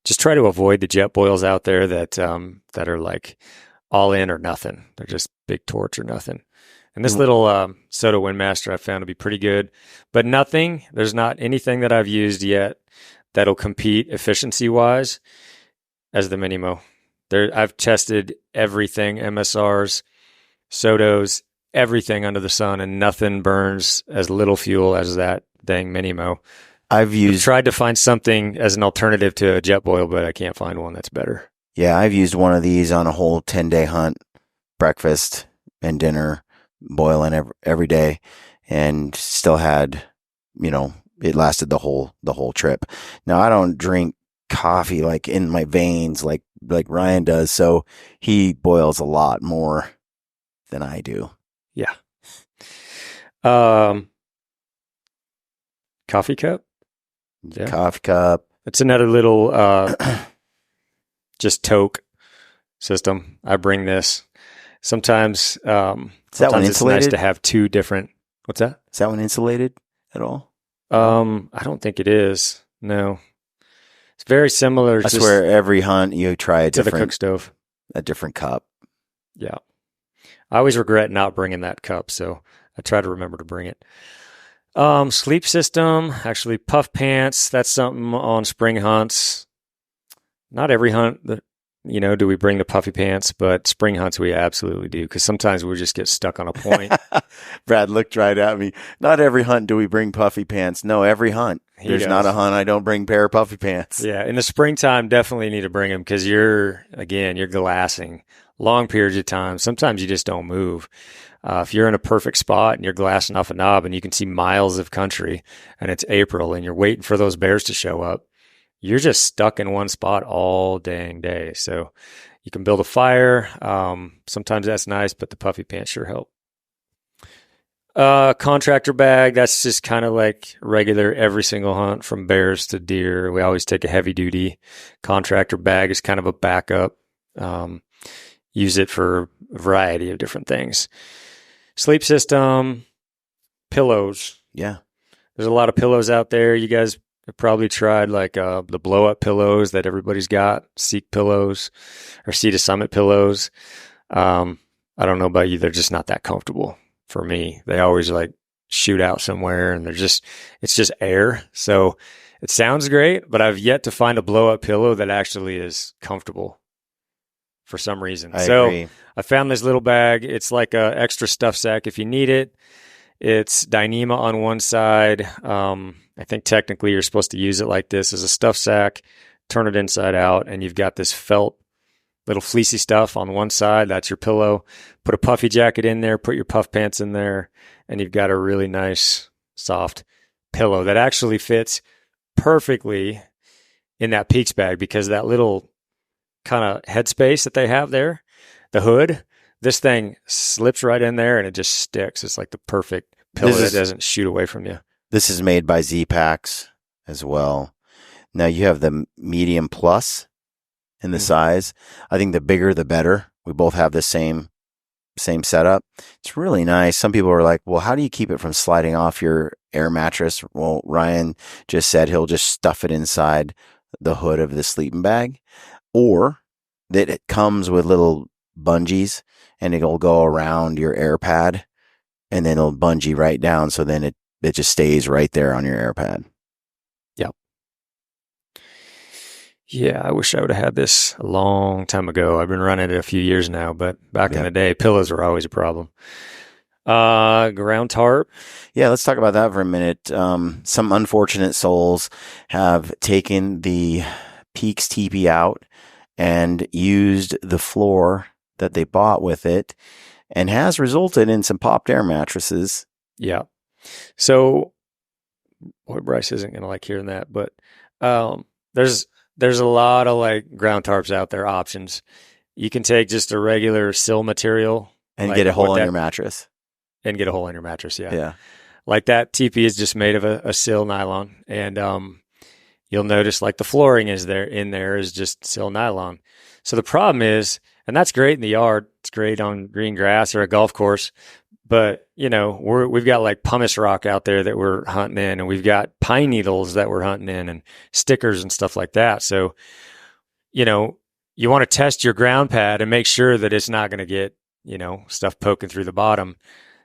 Just try to avoid the jet boils out there that are like all in or nothing. They're just big torch or nothing. And this little Soda Windmaster I found to be pretty good, but there's not anything that I've used yet that'll compete efficiency-wise as the Minimo. I've tested everything, MSRs, Sodos, everything under the sun, and nothing burns as little fuel as that dang Minimo. I've tried to find something as an alternative to a jet boil, but I can't find one that's better. Yeah, I've used one of these on a whole 10-day hunt, breakfast and dinner, boiling every day, and still had, it lasted the whole trip. Now, I don't drink coffee like in my veins like Ryan does, so he boils a lot more than I do. Yeah. Coffee cup? Yeah. Coffee cup. It's another little just toque system. I bring this. Sometimes is that one insulated? It's nice to have two different. What's that? Is that one insulated at all? I don't think it is. No. It's very similar. I swear every hunt you try a different to the cook stove. A different cup. Yeah. I always regret not bringing that cup, so I try to remember to bring it. Sleep system, actually puff pants. That's something on spring hunts. Not every hunt do we bring the puffy pants, but spring hunts we absolutely do, because sometimes we just get stuck on a point. Brad looked right at me. Not every hunt do we bring puffy pants. No, every hunt. There's not a hunt I don't bring a pair of puffy pants. Yeah, in the springtime, definitely need to bring them, because you're glassing long periods of time. Sometimes you just don't move. If you're in a perfect spot and you're glassing off a knob and you can see miles of country and it's April and you're waiting for those bears to show up, you're just stuck in one spot all dang day. So you can build a fire. Sometimes that's nice, but the puffy pants sure help. Contractor bag, that's just kind of like regular every single hunt from bears to deer. We always take a heavy duty contractor bag as kind of a backup. Use it for a variety of different things. Sleep system, pillows. Yeah. There's a lot of pillows out there. You guys have probably tried like the blow up pillows that everybody's got, Seek pillows or Sea to Summit pillows. I don't know about you. They're just not that comfortable for me. They always like shoot out somewhere and it's just air. So it sounds great, but I've yet to find a blow up pillow that actually is comfortable for some reason. I agree. I found this little bag. It's like a extra stuff sack if you need it. It's Dyneema on one side. I think technically you're supposed to use it like this as a stuff sack, turn it inside out, and you've got this felt little fleecy stuff on one side. That's your pillow. Put a puffy jacket in there, put your puff pants in there, and you've got a really nice, soft pillow that actually fits perfectly in that Peaks bag, because that little kind of headspace that they have there, the hood, this thing slips right in there and it just sticks. It's like the perfect pillow that doesn't shoot away from you. This is made by Z-Packs as well. Now you have the medium plus in the size. I think the bigger the better. We both have the same setup. It's really nice. Some people are like, well, how do you keep it from sliding off your air mattress? Well, Ryan just said he'll just stuff it inside the hood of the sleeping bag, or that it comes with little bungees and it'll go around your air pad and then it'll bungee right down. So then it just stays right there on your air pad. Yep. Yeah, I wish I would have had this a long time ago. I've been running it a few years now, but back in the day, pillows were always a problem. Ground tarp. Yeah, let's talk about that for a minute. Some unfortunate souls have taken the Peaks teepee out and used the floor that they bought with it, and has resulted in some popped air mattresses. Yeah. So, boy, Bryce isn't going to like hearing that, but there's a lot of like ground tarps out there, options. You can take just a regular sill material and get a hole in your mattress. And get a hole in your mattress, yeah. Yeah. Like that teepee is just made of a sill nylon, and you'll notice like the flooring is just sill nylon. So the problem is, and that's great in the yard, it's great on green grass or a golf course, But, we've got like pumice rock out there that we're hunting in, and we've got pine needles that we're hunting in, and stickers and stuff like that. So, you want to test your ground pad and make sure that it's not going to get, stuff poking through the bottom.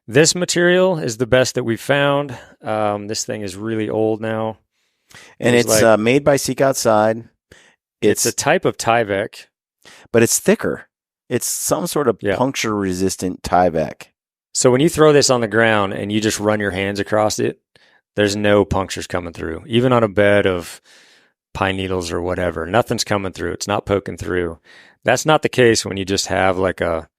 This material is the best that we've found. This thing is really old now. And it's made by Seek Outside. It's a type of Tyvek. But it's thicker. It's some sort of puncture-resistant Tyvek. So when you throw this on the ground and you just run your hands across it, there's no punctures coming through. Even on a bed of pine needles or whatever, nothing's coming through. It's not poking through. That's not the case when you just have like a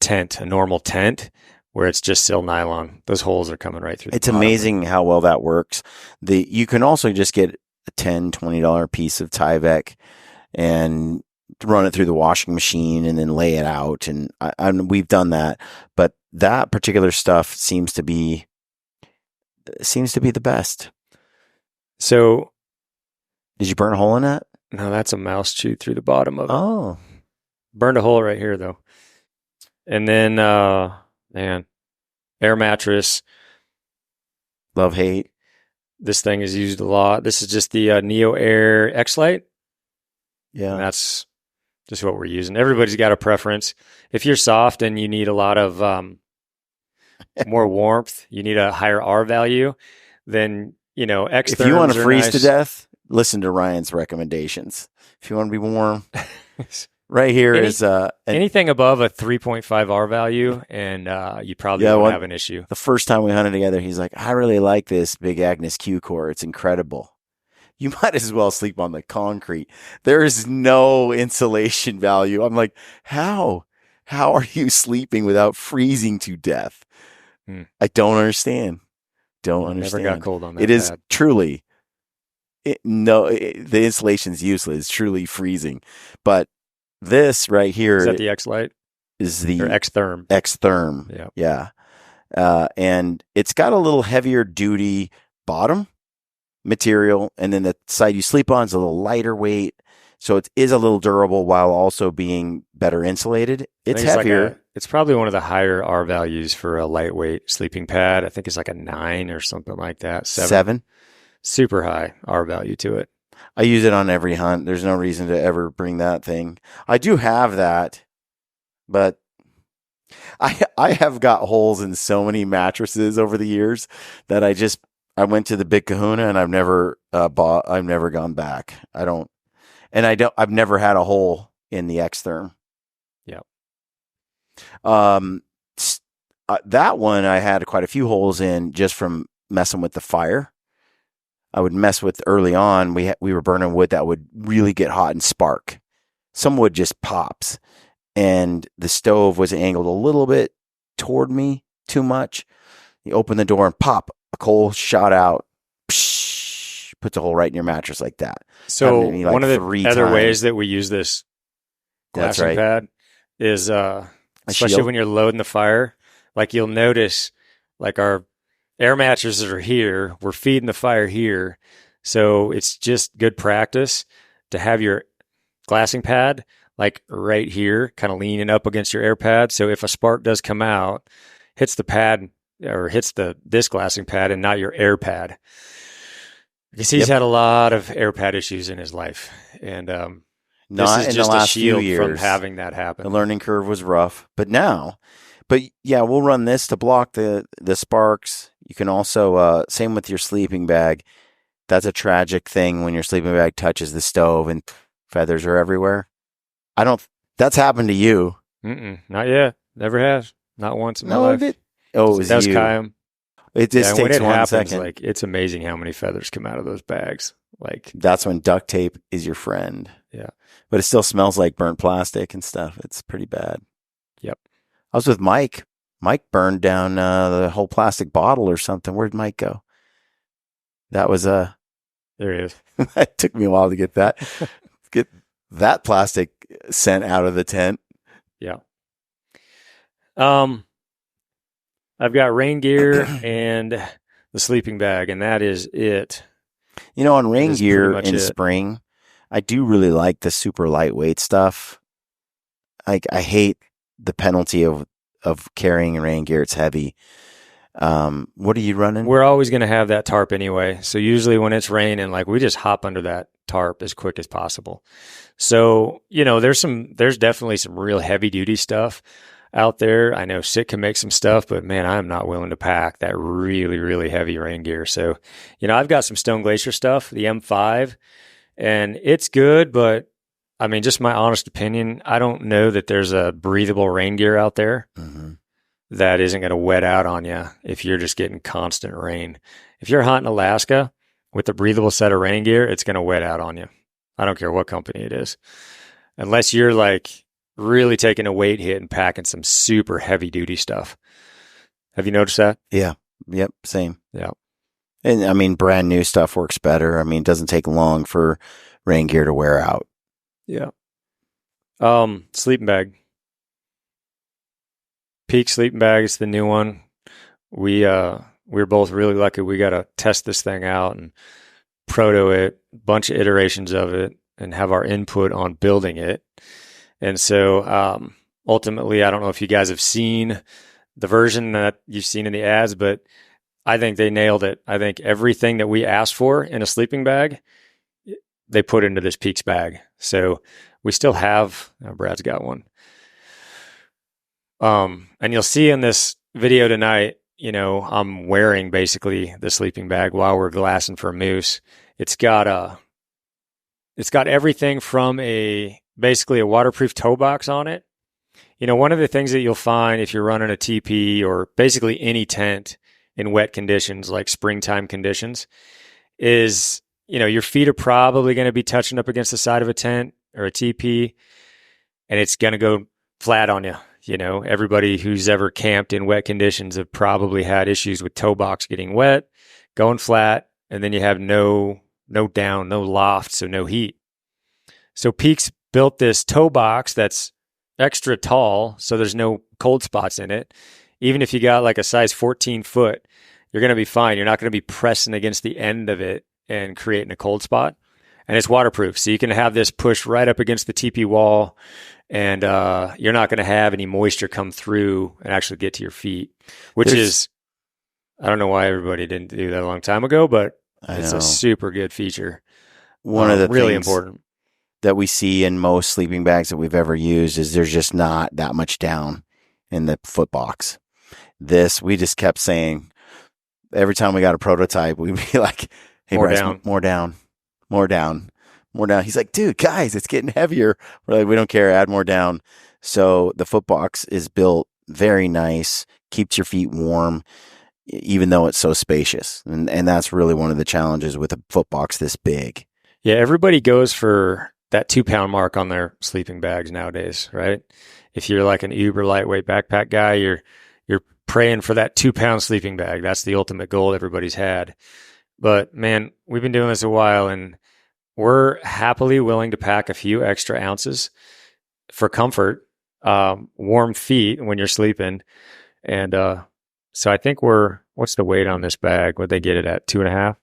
tent, a normal tent, where it's just sil nylon. Those holes are coming right through. It's amazing how well that works. You can also just get a $10, $20 piece of Tyvek and run it through the washing machine and then lay it out. And we've done that. But that particular stuff seems to be the best. So, did you burn a hole in that? No, that's a mouse chewed through the bottom of it. Oh. Burned a hole right here, though. And then, air mattress. Love, hate. This thing is used a lot. This is just the Neo Air X-Lite. Yeah. And that's just what we're using. Everybody's got a preference. If you're soft and you need a lot of more warmth, you need a higher R value, then, X-Therms. If you want to freeze nice. to death, listen to Ryan's recommendations. If you want to be warm, right here is anything above a 3.5 R value, and you probably won't have an issue. The first time we hunted together, he's like, I really like this Big Agnes Q core. It's incredible. You might as well sleep on the concrete. There is no insulation value. I'm like, how? How are you sleeping without freezing to death? I don't understand. Never got cold on that. It is truly, the insulation's useless. It's truly freezing. But this right here. Is that the X-Lite? Is the X-Therm. X-Therm. Yeah. And it's got a little heavier duty bottom material, and then the side you sleep on is a little lighter weight, so it is a little durable while also being better insulated. It's heavier. It's probably one of the higher R values for a lightweight sleeping pad. I think it's like a 9 or something like that. 7. Super high R value to it. I use it on every hunt. There's no reason to ever bring that thing. I do have that, but I have got holes in so many mattresses over the years that I went to the Big Kahuna and I've never gone back. I've never had a hole in the X-Therm. Yeah. That one I had quite a few holes in just from messing with the fire. I would mess with early on. We were burning wood that would really get hot and spark. Some wood just pops, and the stove was angled a little bit toward me too much. You open the door and pop, a coal shot out, psh, puts a hole right in your mattress like that. So one of the other ways that we use this glassing pad is, especially when you're loading the fire, like you'll notice, like our air mattresses are here, we're feeding the fire here. So it's just good practice to have your glassing pad like right here, kind of leaning up against your air pad. So if a spark does come out, hits the pad or hits this glassing pad and not your air pad. Because he's had a lot of air pad issues in his life. And not in the last few years from having that happen. The learning curve was rough. But yeah, we'll run this to block the sparks. You can also, same with your sleeping bag. That's a tragic thing when your sleeping bag touches the stove and feathers are everywhere. That's happened to you. Not yet. Never has. Not once in my life. It was that's you. Kayam. It just takes when it 1 happens, second. like, it's amazing how many feathers come out of those bags. Like, that's when duct tape is your friend. Yeah. But it still smells like burnt plastic and stuff. It's pretty bad. Yep. I was with Mike. Mike burned down the whole plastic bottle or something. Where'd Mike go? That was there he is. It took me a while to get that plastic sent out of the tent. Yeah. I've got rain gear and the sleeping bag, and that is it. On rain gear in spring, I do really like the super lightweight stuff. I hate the penalty of of carrying rain gear. It's heavy. What are you running? We're always going to have that tarp anyway. So usually when it's raining, like we just hop under that tarp as quick as possible. So, there's definitely some real heavy duty stuff out there. I know Sit can make some stuff, but man, I'm not willing to pack that really, really heavy rain gear. So, I've got some Stone Glacier stuff, the M5, and it's good, but I mean, just my honest opinion, I don't know that there's a breathable rain gear out there that isn't going to wet out on you if you're just getting constant rain. If you're hunting Alaska with a breathable set of rain gear, it's going to wet out on you. I don't care what company it is. Unless you're like really taking a weight hit and packing some super heavy duty stuff. Have you noticed that? Yeah. Yep. Same. Yeah. And I mean, brand new stuff works better. I mean, it doesn't take long for rain gear to wear out. Yeah. Sleeping bag. Peak sleeping bag is the new one. We're both really lucky. We got to test this thing out and proto it, bunch of iterations of it, and have our input on building it. And so ultimately, I don't know if you guys have seen the version that you've seen in the ads, but I think they nailed it. I think everything that we asked for in a sleeping bag, they put into this Peaks bag. So we still have, Brad's got one. And you'll see in this video tonight, I'm wearing basically the sleeping bag while we're glassing for moose. It's got everything from basically a waterproof toe box on it. One of the things that you'll find if you're running a TP or basically any tent in wet conditions, like springtime conditions, is, your feet are probably going to be touching up against the side of a tent or a TP, and it's going to go flat on you. Everybody who's ever camped in wet conditions have probably had issues with toe box getting wet, going flat, and then you have no down, no loft, so no heat. So Peaks built this toe box that's extra tall, so there's no cold spots in it. Even if you got like a size 14 foot, you're going to be fine. You're not going to be pressing against the end of it and creating a cold spot. And it's waterproof, so you can have this pushed right up against the teepee wall, and you're not going to have any moisture come through and actually get to your feet, which is, I don't know why everybody didn't do that a long time ago, but it's a super good feature. One of the really things important that we see in most sleeping bags that we've ever used is there's just not that much down in the foot box. This, we just kept saying, every time we got a prototype, we'd be like, hey, more Bryce, down. more down. He's like, dude, guys, it's getting heavier. We're like, we don't care, add more down. So the foot box is built very nice, keeps your feet warm, even though it's so spacious. And that's really one of the challenges with a foot box this big. Yeah, everybody goes for that 2-pound mark on their sleeping bags nowadays, right? If you're like an uber lightweight backpack guy, you're praying for that 2-pound sleeping bag. That's the ultimate goal everybody's had. But man, we've been doing this a while, and we're happily willing to pack a few extra ounces for comfort, warm feet when you're sleeping. And so I think what's the weight on this bag? What'd they get it at? 2.5?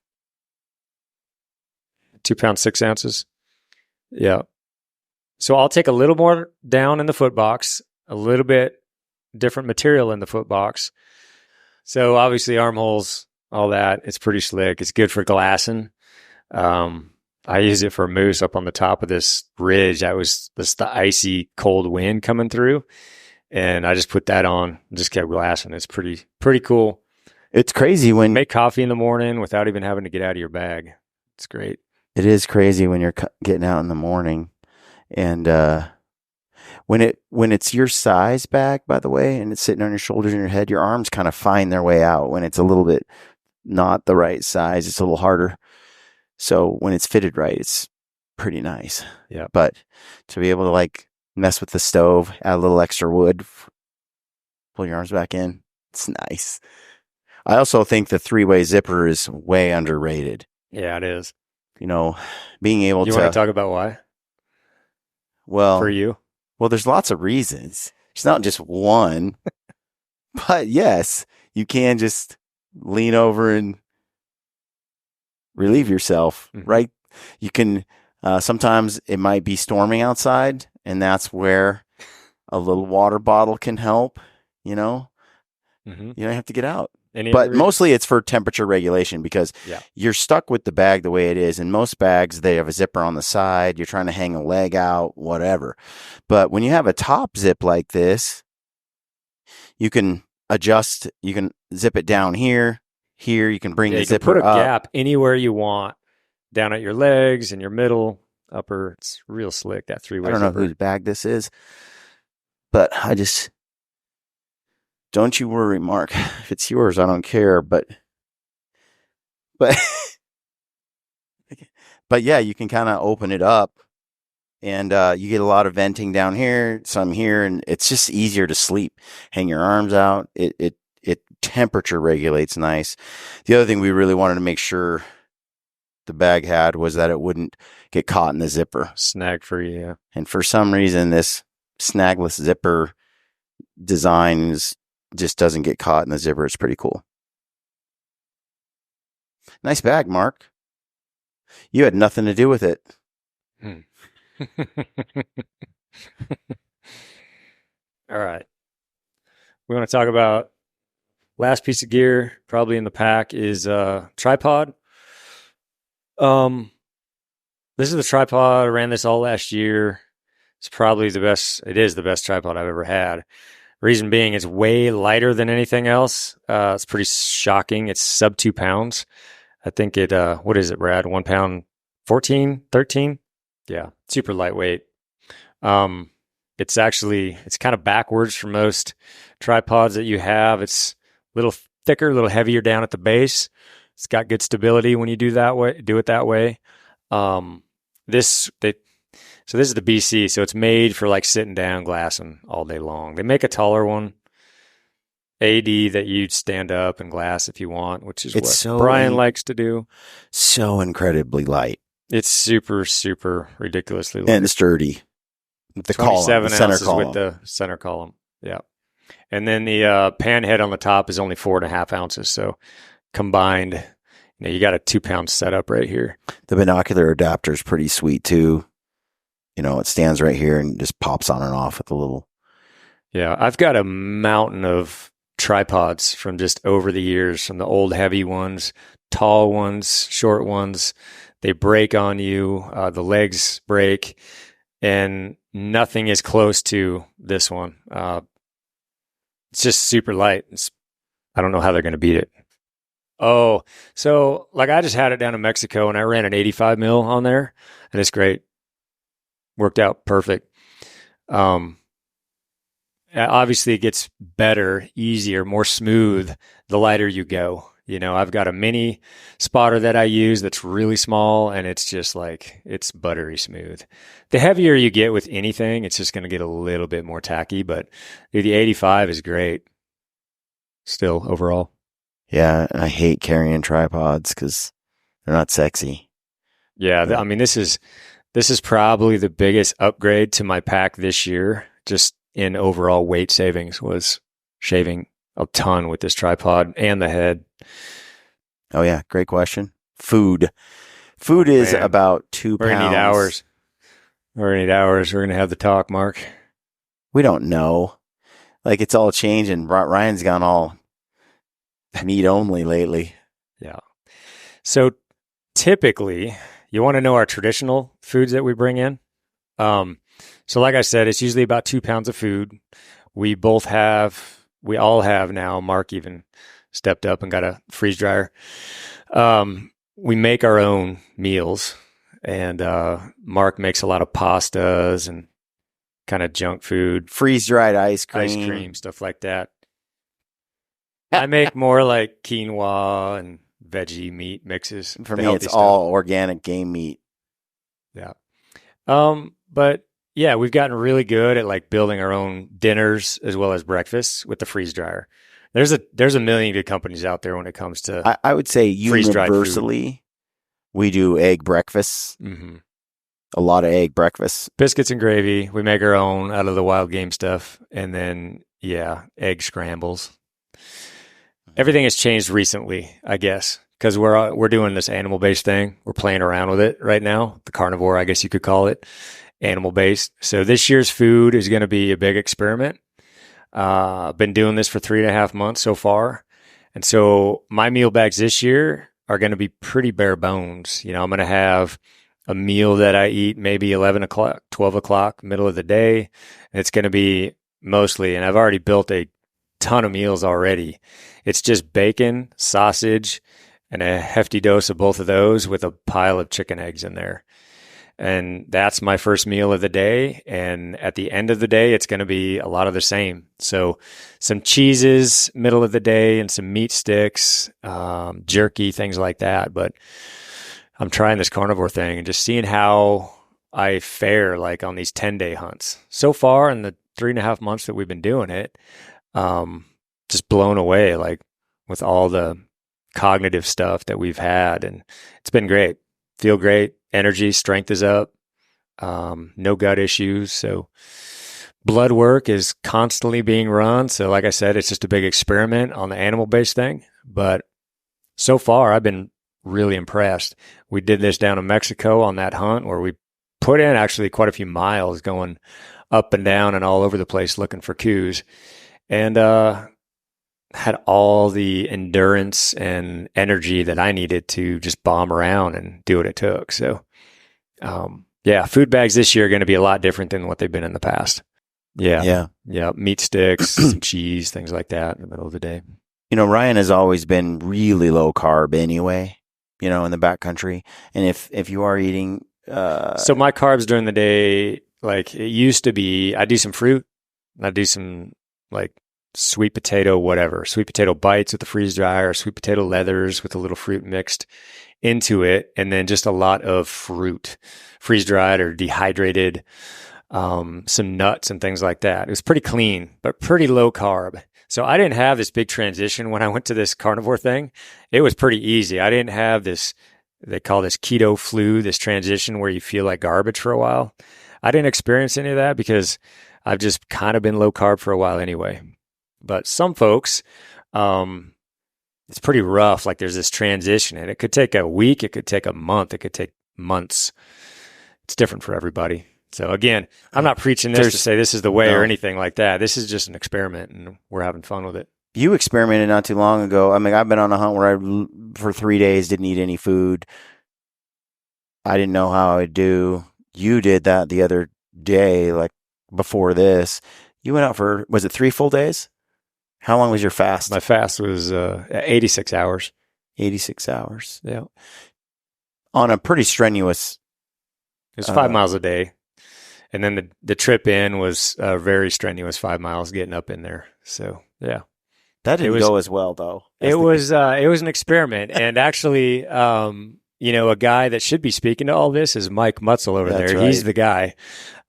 2 pounds, 6 ounces. Yeah. So I'll take a little more down in the foot box, a little bit different material in the foot box. So obviously armholes, all that, it's pretty slick. It's good for glassing. I use it for moose up on the top of this ridge. That was just the icy cold wind coming through. And I just put that on and just kept glassing. It's pretty cool. It's crazy when make coffee in the morning without even having to get out of your bag. It's great. It is crazy when you're getting out in the morning, and when it's your size bag, by the way, and it's sitting on your shoulders and your head, your arms kind of find their way out. When it's a little bit not the right size, it's a little harder. So when it's fitted right, it's pretty nice. Yeah. But to be able to like mess with the stove, add a little extra wood, pull your arms back in, it's nice. I also think the 3-way zipper is way underrated. Yeah, it is. Being able to... You want to talk about why? Well, for you? Well, there's lots of reasons. It's not just one. But yes, you can just lean over and relieve yourself, right? You can... sometimes it might be storming outside, and that's where a little water bottle can help. You know, Mm-hmm. you don't have to get out. Any But other mostly it's for temperature regulation because you're stuck with the bag the way it is. In most bags, they have a zipper on the side. You're trying to hang a leg out, whatever. But when you have a top zip like this, you can adjust. You can zip it down here. Here, you can bring the zipper up. You can put a gap anywhere you want, down at your legs and your middle, upper. It's real slick, that three-way I don't know zipper. whose bag this is, but don't you worry, Mark. If it's yours, I don't care. But yeah, you can kind of open it up, and you get a lot of venting down here, some here, and it's just easier to sleep. Hang your arms out. It temperature regulates nice. The other thing we really wanted to make sure the bag had was that it wouldn't get caught in the zipper. Snag free, yeah. And for some reason, this snagless zipper design just doesn't get caught in the zipper. It's pretty cool. Nice bag, Mark. You had nothing to do with it. All right. We want to talk about last piece of gear, probably in the pack, is tripod. This is the tripod. I ran this all last year. It's probably the best. It is the best tripod I've ever had. Reason being, it's way lighter than anything else. It's pretty shocking. It's sub 2 pounds. I think it, what is it, Brad? 1 pound, 14, 13? Yeah, super lightweight. It's kind of backwards for most tripods that you have. It's a little thicker, a little heavier down at the base. It's got good stability when you do it that way. So this is the BC, so it's made for like sitting down glassing all day long. They make a taller one, AD, that you'd stand up and glass if you want, which is what Brian likes to do. So incredibly light. It's super, super ridiculously light. And sturdy. The 27 column, ounces with the center column. Yeah. And then the pan head on the top is only 4.5 ounces. So combined, you got a 2 pound setup right here. The binocular adapter is pretty sweet too. It stands right here and just pops on and off with a little. Yeah, I've got a mountain of tripods from just over the years, from the old heavy ones, tall ones, short ones. They break on you. The legs break, and nothing is close to this one. It's just super light. I don't know how they're going to beat it. Oh, so I just had it down in Mexico, and I ran an 85 mil on there, and it's great. Worked out perfect. Obviously, it gets better, easier, more smooth the lighter you go. I've got a mini spotter that I use that's really small, and it's just it's buttery smooth. The heavier you get with anything, it's just going to get a little bit more tacky, but the 85 is great still overall. Yeah, I hate carrying tripods because they're not sexy. Yeah, I mean, this is probably the biggest upgrade to my pack this year, just in overall weight savings, was shaving a ton with this tripod and the head. Oh, yeah. Great question. Food is about 2 pounds. We're going to need hours. We're going to have the talk, Mark. We don't know. It's all changing. Ryan's gone all meat only lately. Yeah. So typically, you want to know our traditional foods that we bring in. So like I said, it's usually about 2 pounds of food. We all have now. Mark even stepped up and got a freeze dryer. We make our own meals, and Mark makes a lot of pastas and kind of junk food. Freeze dried ice cream, stuff like that. I make more like quinoa and veggie meat mixes. For me, it's all organic game meat. Yeah. But yeah, we've gotten really good at building our own dinners as well as breakfasts with the freeze dryer. There's a million good companies out there when it comes to I would say universally we do egg breakfasts. Mm-hmm. A lot of egg breakfasts. Biscuits and gravy. We make our own out of the wild game stuff. And then, egg scrambles. Everything has changed recently, I guess, because we're doing this animal-based thing. We're playing around with it right now. The carnivore, I guess you could call it, animal-based. So this year's food is going to be a big experiment. Been doing this for 3.5 months so far. And so my meal bags this year are going to be pretty bare bones. You know, I'm going to have a meal that I eat maybe 11 o'clock, 12 o'clock, middle of the day. And it's going to be mostly, and I've already built a ton of meals already. It's just bacon, sausage, and a hefty dose of both of those with a pile of chicken eggs in there. And that's my first meal of the day. And at the end of the day, it's going to be a lot of the same. So some cheeses, middle of the day, and some meat sticks, jerky, things like that. But I'm trying this carnivore thing and just seeing how I fare like on these 10-day hunts. So far in the 3.5 months that we've been doing it, just blown away, like with all the cognitive stuff that we've had. And it's been great. Feel great. Energy, strength is up. No gut issues. So blood work is constantly being run. So like I said, it's just a big experiment on the animal-based thing. But so far, I've been really impressed. We did this down in Mexico on that hunt where we put in actually quite a few miles going up and down and all over the place looking for coups. And had all the endurance and energy that I needed to just bomb around and do what it took. So, yeah, food bags this year are going to be a lot different than what they've been in the past. Yeah. Meat sticks, some cheese, things like that in the middle of the day. You know, Ryan has always been really low carb anyway, you know, in the backcountry. And if you are eating, so my carbs during the day, like it used to be, I do some fruit, I do some like sweet potato, whatever, sweet potato bites with the freeze dryer, sweet potato leathers with a little fruit mixed into it. And then just a lot of fruit, freeze dried or dehydrated, some nuts and things like that. It was pretty clean, but pretty low carb. So I didn't have this big transition when I went to this carnivore thing. It was pretty easy. I didn't have this, they call this keto flu, this transition where you feel like garbage for a while. I didn't experience any of that because I've just kind of been low carb for a while anyway. But some folks, it's pretty rough. Like there's this transition and it could take a week. It could take a month. It could take months. It's different for everybody. So again, I'm not preaching this to say this is the way or anything like that. This is just an experiment and we're having fun with it. You experimented not too long ago. I mean, I've been on a hunt where for 3 days didn't eat any food. I didn't know how I would do. You did that the other day, like before this. You went out for, was it 3 full days? How long was your fast? My fast was 86 hours. 86 hours. Yeah. On a pretty strenuous. It was 5 miles a day. And then the trip in was very strenuous, 5 miles getting up in there. So, yeah. That didn't go as well, though. It was an experiment. And actually, you know, a guy that should be speaking to all this is Mike Mutzel over there. Right. He's the guy.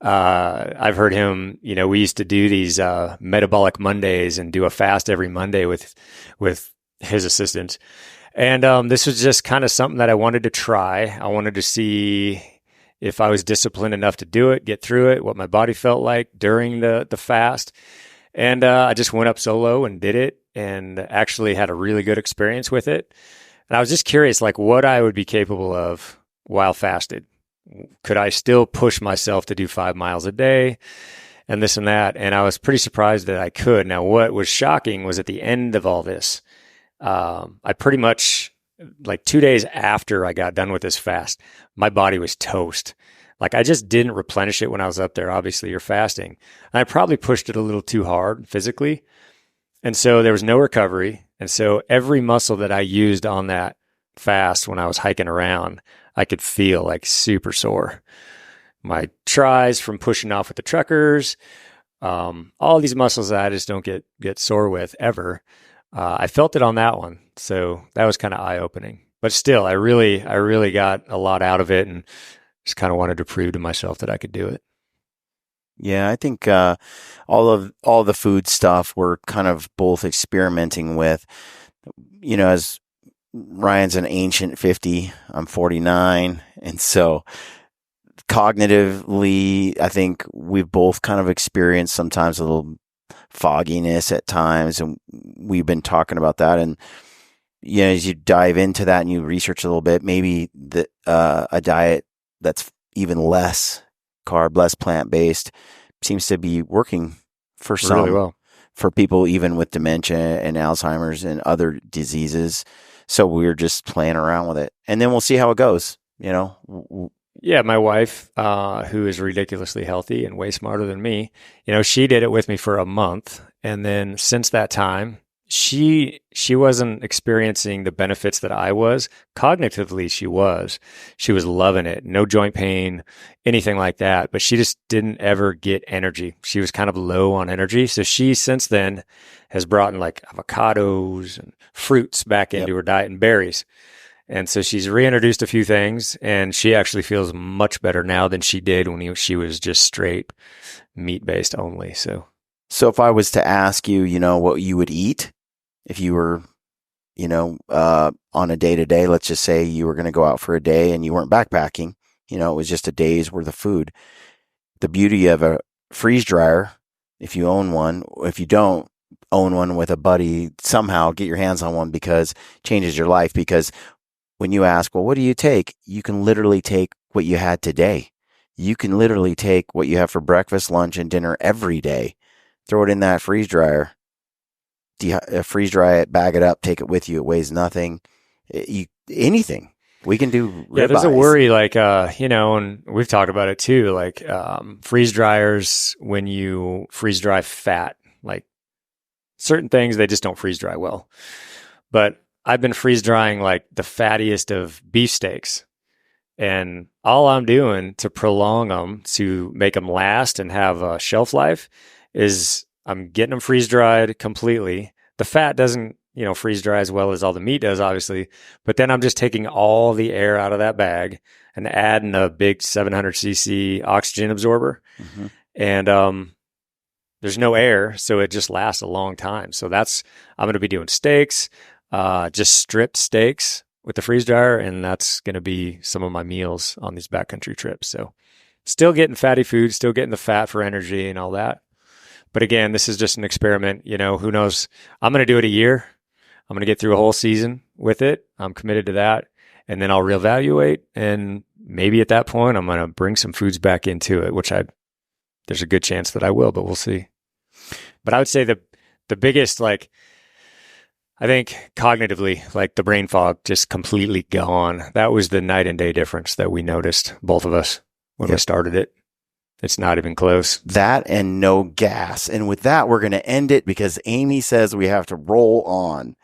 I've heard him, you know, we used to do these metabolic Mondays and do a fast every Monday with his assistants. And this was just kind of something that I wanted to try. I wanted to see if I was disciplined enough to do it, get through it, what my body felt like during the fast. And I just went up solo and did it and actually had a really good experience with it. And I was just curious, like what I would be capable of while fasted. Could I still push myself to do 5 miles a day and this and that? And I was pretty surprised that I could. Now, what was shocking was at the end of all this, I pretty much, like 2 days after I got done with this fast, my body was toast. Like I just didn't replenish it when I was up there. Obviously, you're fasting. And I probably pushed it a little too hard physically. And so there was no recovery. And so every muscle that I used on that fast when I was hiking around, I could feel like super sore. My tries from pushing off with the truckers, all these muscles that I just don't get sore with ever. I felt it on that one. So that was kind of eye-opening. But still, I really got a lot out of it and just kind of wanted to prove to myself that I could do it. Yeah, I think all the food stuff we're kind of both experimenting with. You know, as Ryan's an ancient 50, I'm 49, and so cognitively, I think we've both kind of experienced sometimes a little fogginess at times, and we've been talking about that. And you know, as you dive into that and you research a little bit, maybe a diet that's even less carb, less plant-based seems to be working for some, really well. for people even with dementia and Alzheimer's and other diseases. So we're just playing around with it, and then we'll see how it goes. You know. Yeah, my wife, who is ridiculously healthy and way smarter than me, you know, she did it with me for a month, and then since that time, she wasn't experiencing the benefits that I was. Cognitively, she was loving it. No joint pain, anything like that. But she just didn't ever get energy. She was kind of low on energy. So she, since then, has brought in like avocados and fruits back into her diet and berries. And so she's reintroduced a few things, and she actually feels much better now than she did when she was just straight meat-based only. So if I was to ask you, you know, what you would eat if you were, you know, on a day-to-day, let's just say you were going to go out for a day and you weren't backpacking, you know, it was just a day's worth of food. The beauty of a freeze dryer, if you own one, if you don't own one with a buddy, somehow get your hands on one, because it changes your life. Because when you ask, well, what do you take? You can literally take what you had today. You can literally take what you have for breakfast, lunch, and dinner every day. Throw it in that freeze dryer. Freeze dry it, bag it up, take it with you. It weighs nothing. Anything. We can do ribeyes. Yeah, there's a worry, like, you know, and we've talked about it too, like freeze dryers, when you freeze dry fat, like certain things, they just don't freeze dry well. But I've been freeze drying like the fattiest of beef steaks. And all I'm doing to prolong them, to make them last and have a shelf life, is I'm getting them freeze dried completely. The fat doesn't, you know, freeze dry as well as all the meat does, obviously. But then I'm just taking all the air out of that bag and adding a big 700cc oxygen absorber. Mm-hmm. And there's no air, so it just lasts a long time. So I'm going to be doing steaks. Just stripped steaks with the freeze dryer, and that's going to be some of my meals on these backcountry trips. So still getting fatty food, still getting the fat for energy and all that. But again, this is just an experiment. You know, who knows? I'm going to do it a year. I'm going to get through a whole season with it. I'm committed to that. And then I'll reevaluate. And maybe at that point, I'm going to bring some foods back into it, which there's a good chance that I will, but we'll see. But I would say the biggest, like, I think cognitively, like the brain fog just completely gone. That was the night and day difference that we noticed, both of us, when we started it. It's not even close. That and no gas. And with that, we're going to end it because Amy says we have to roll on.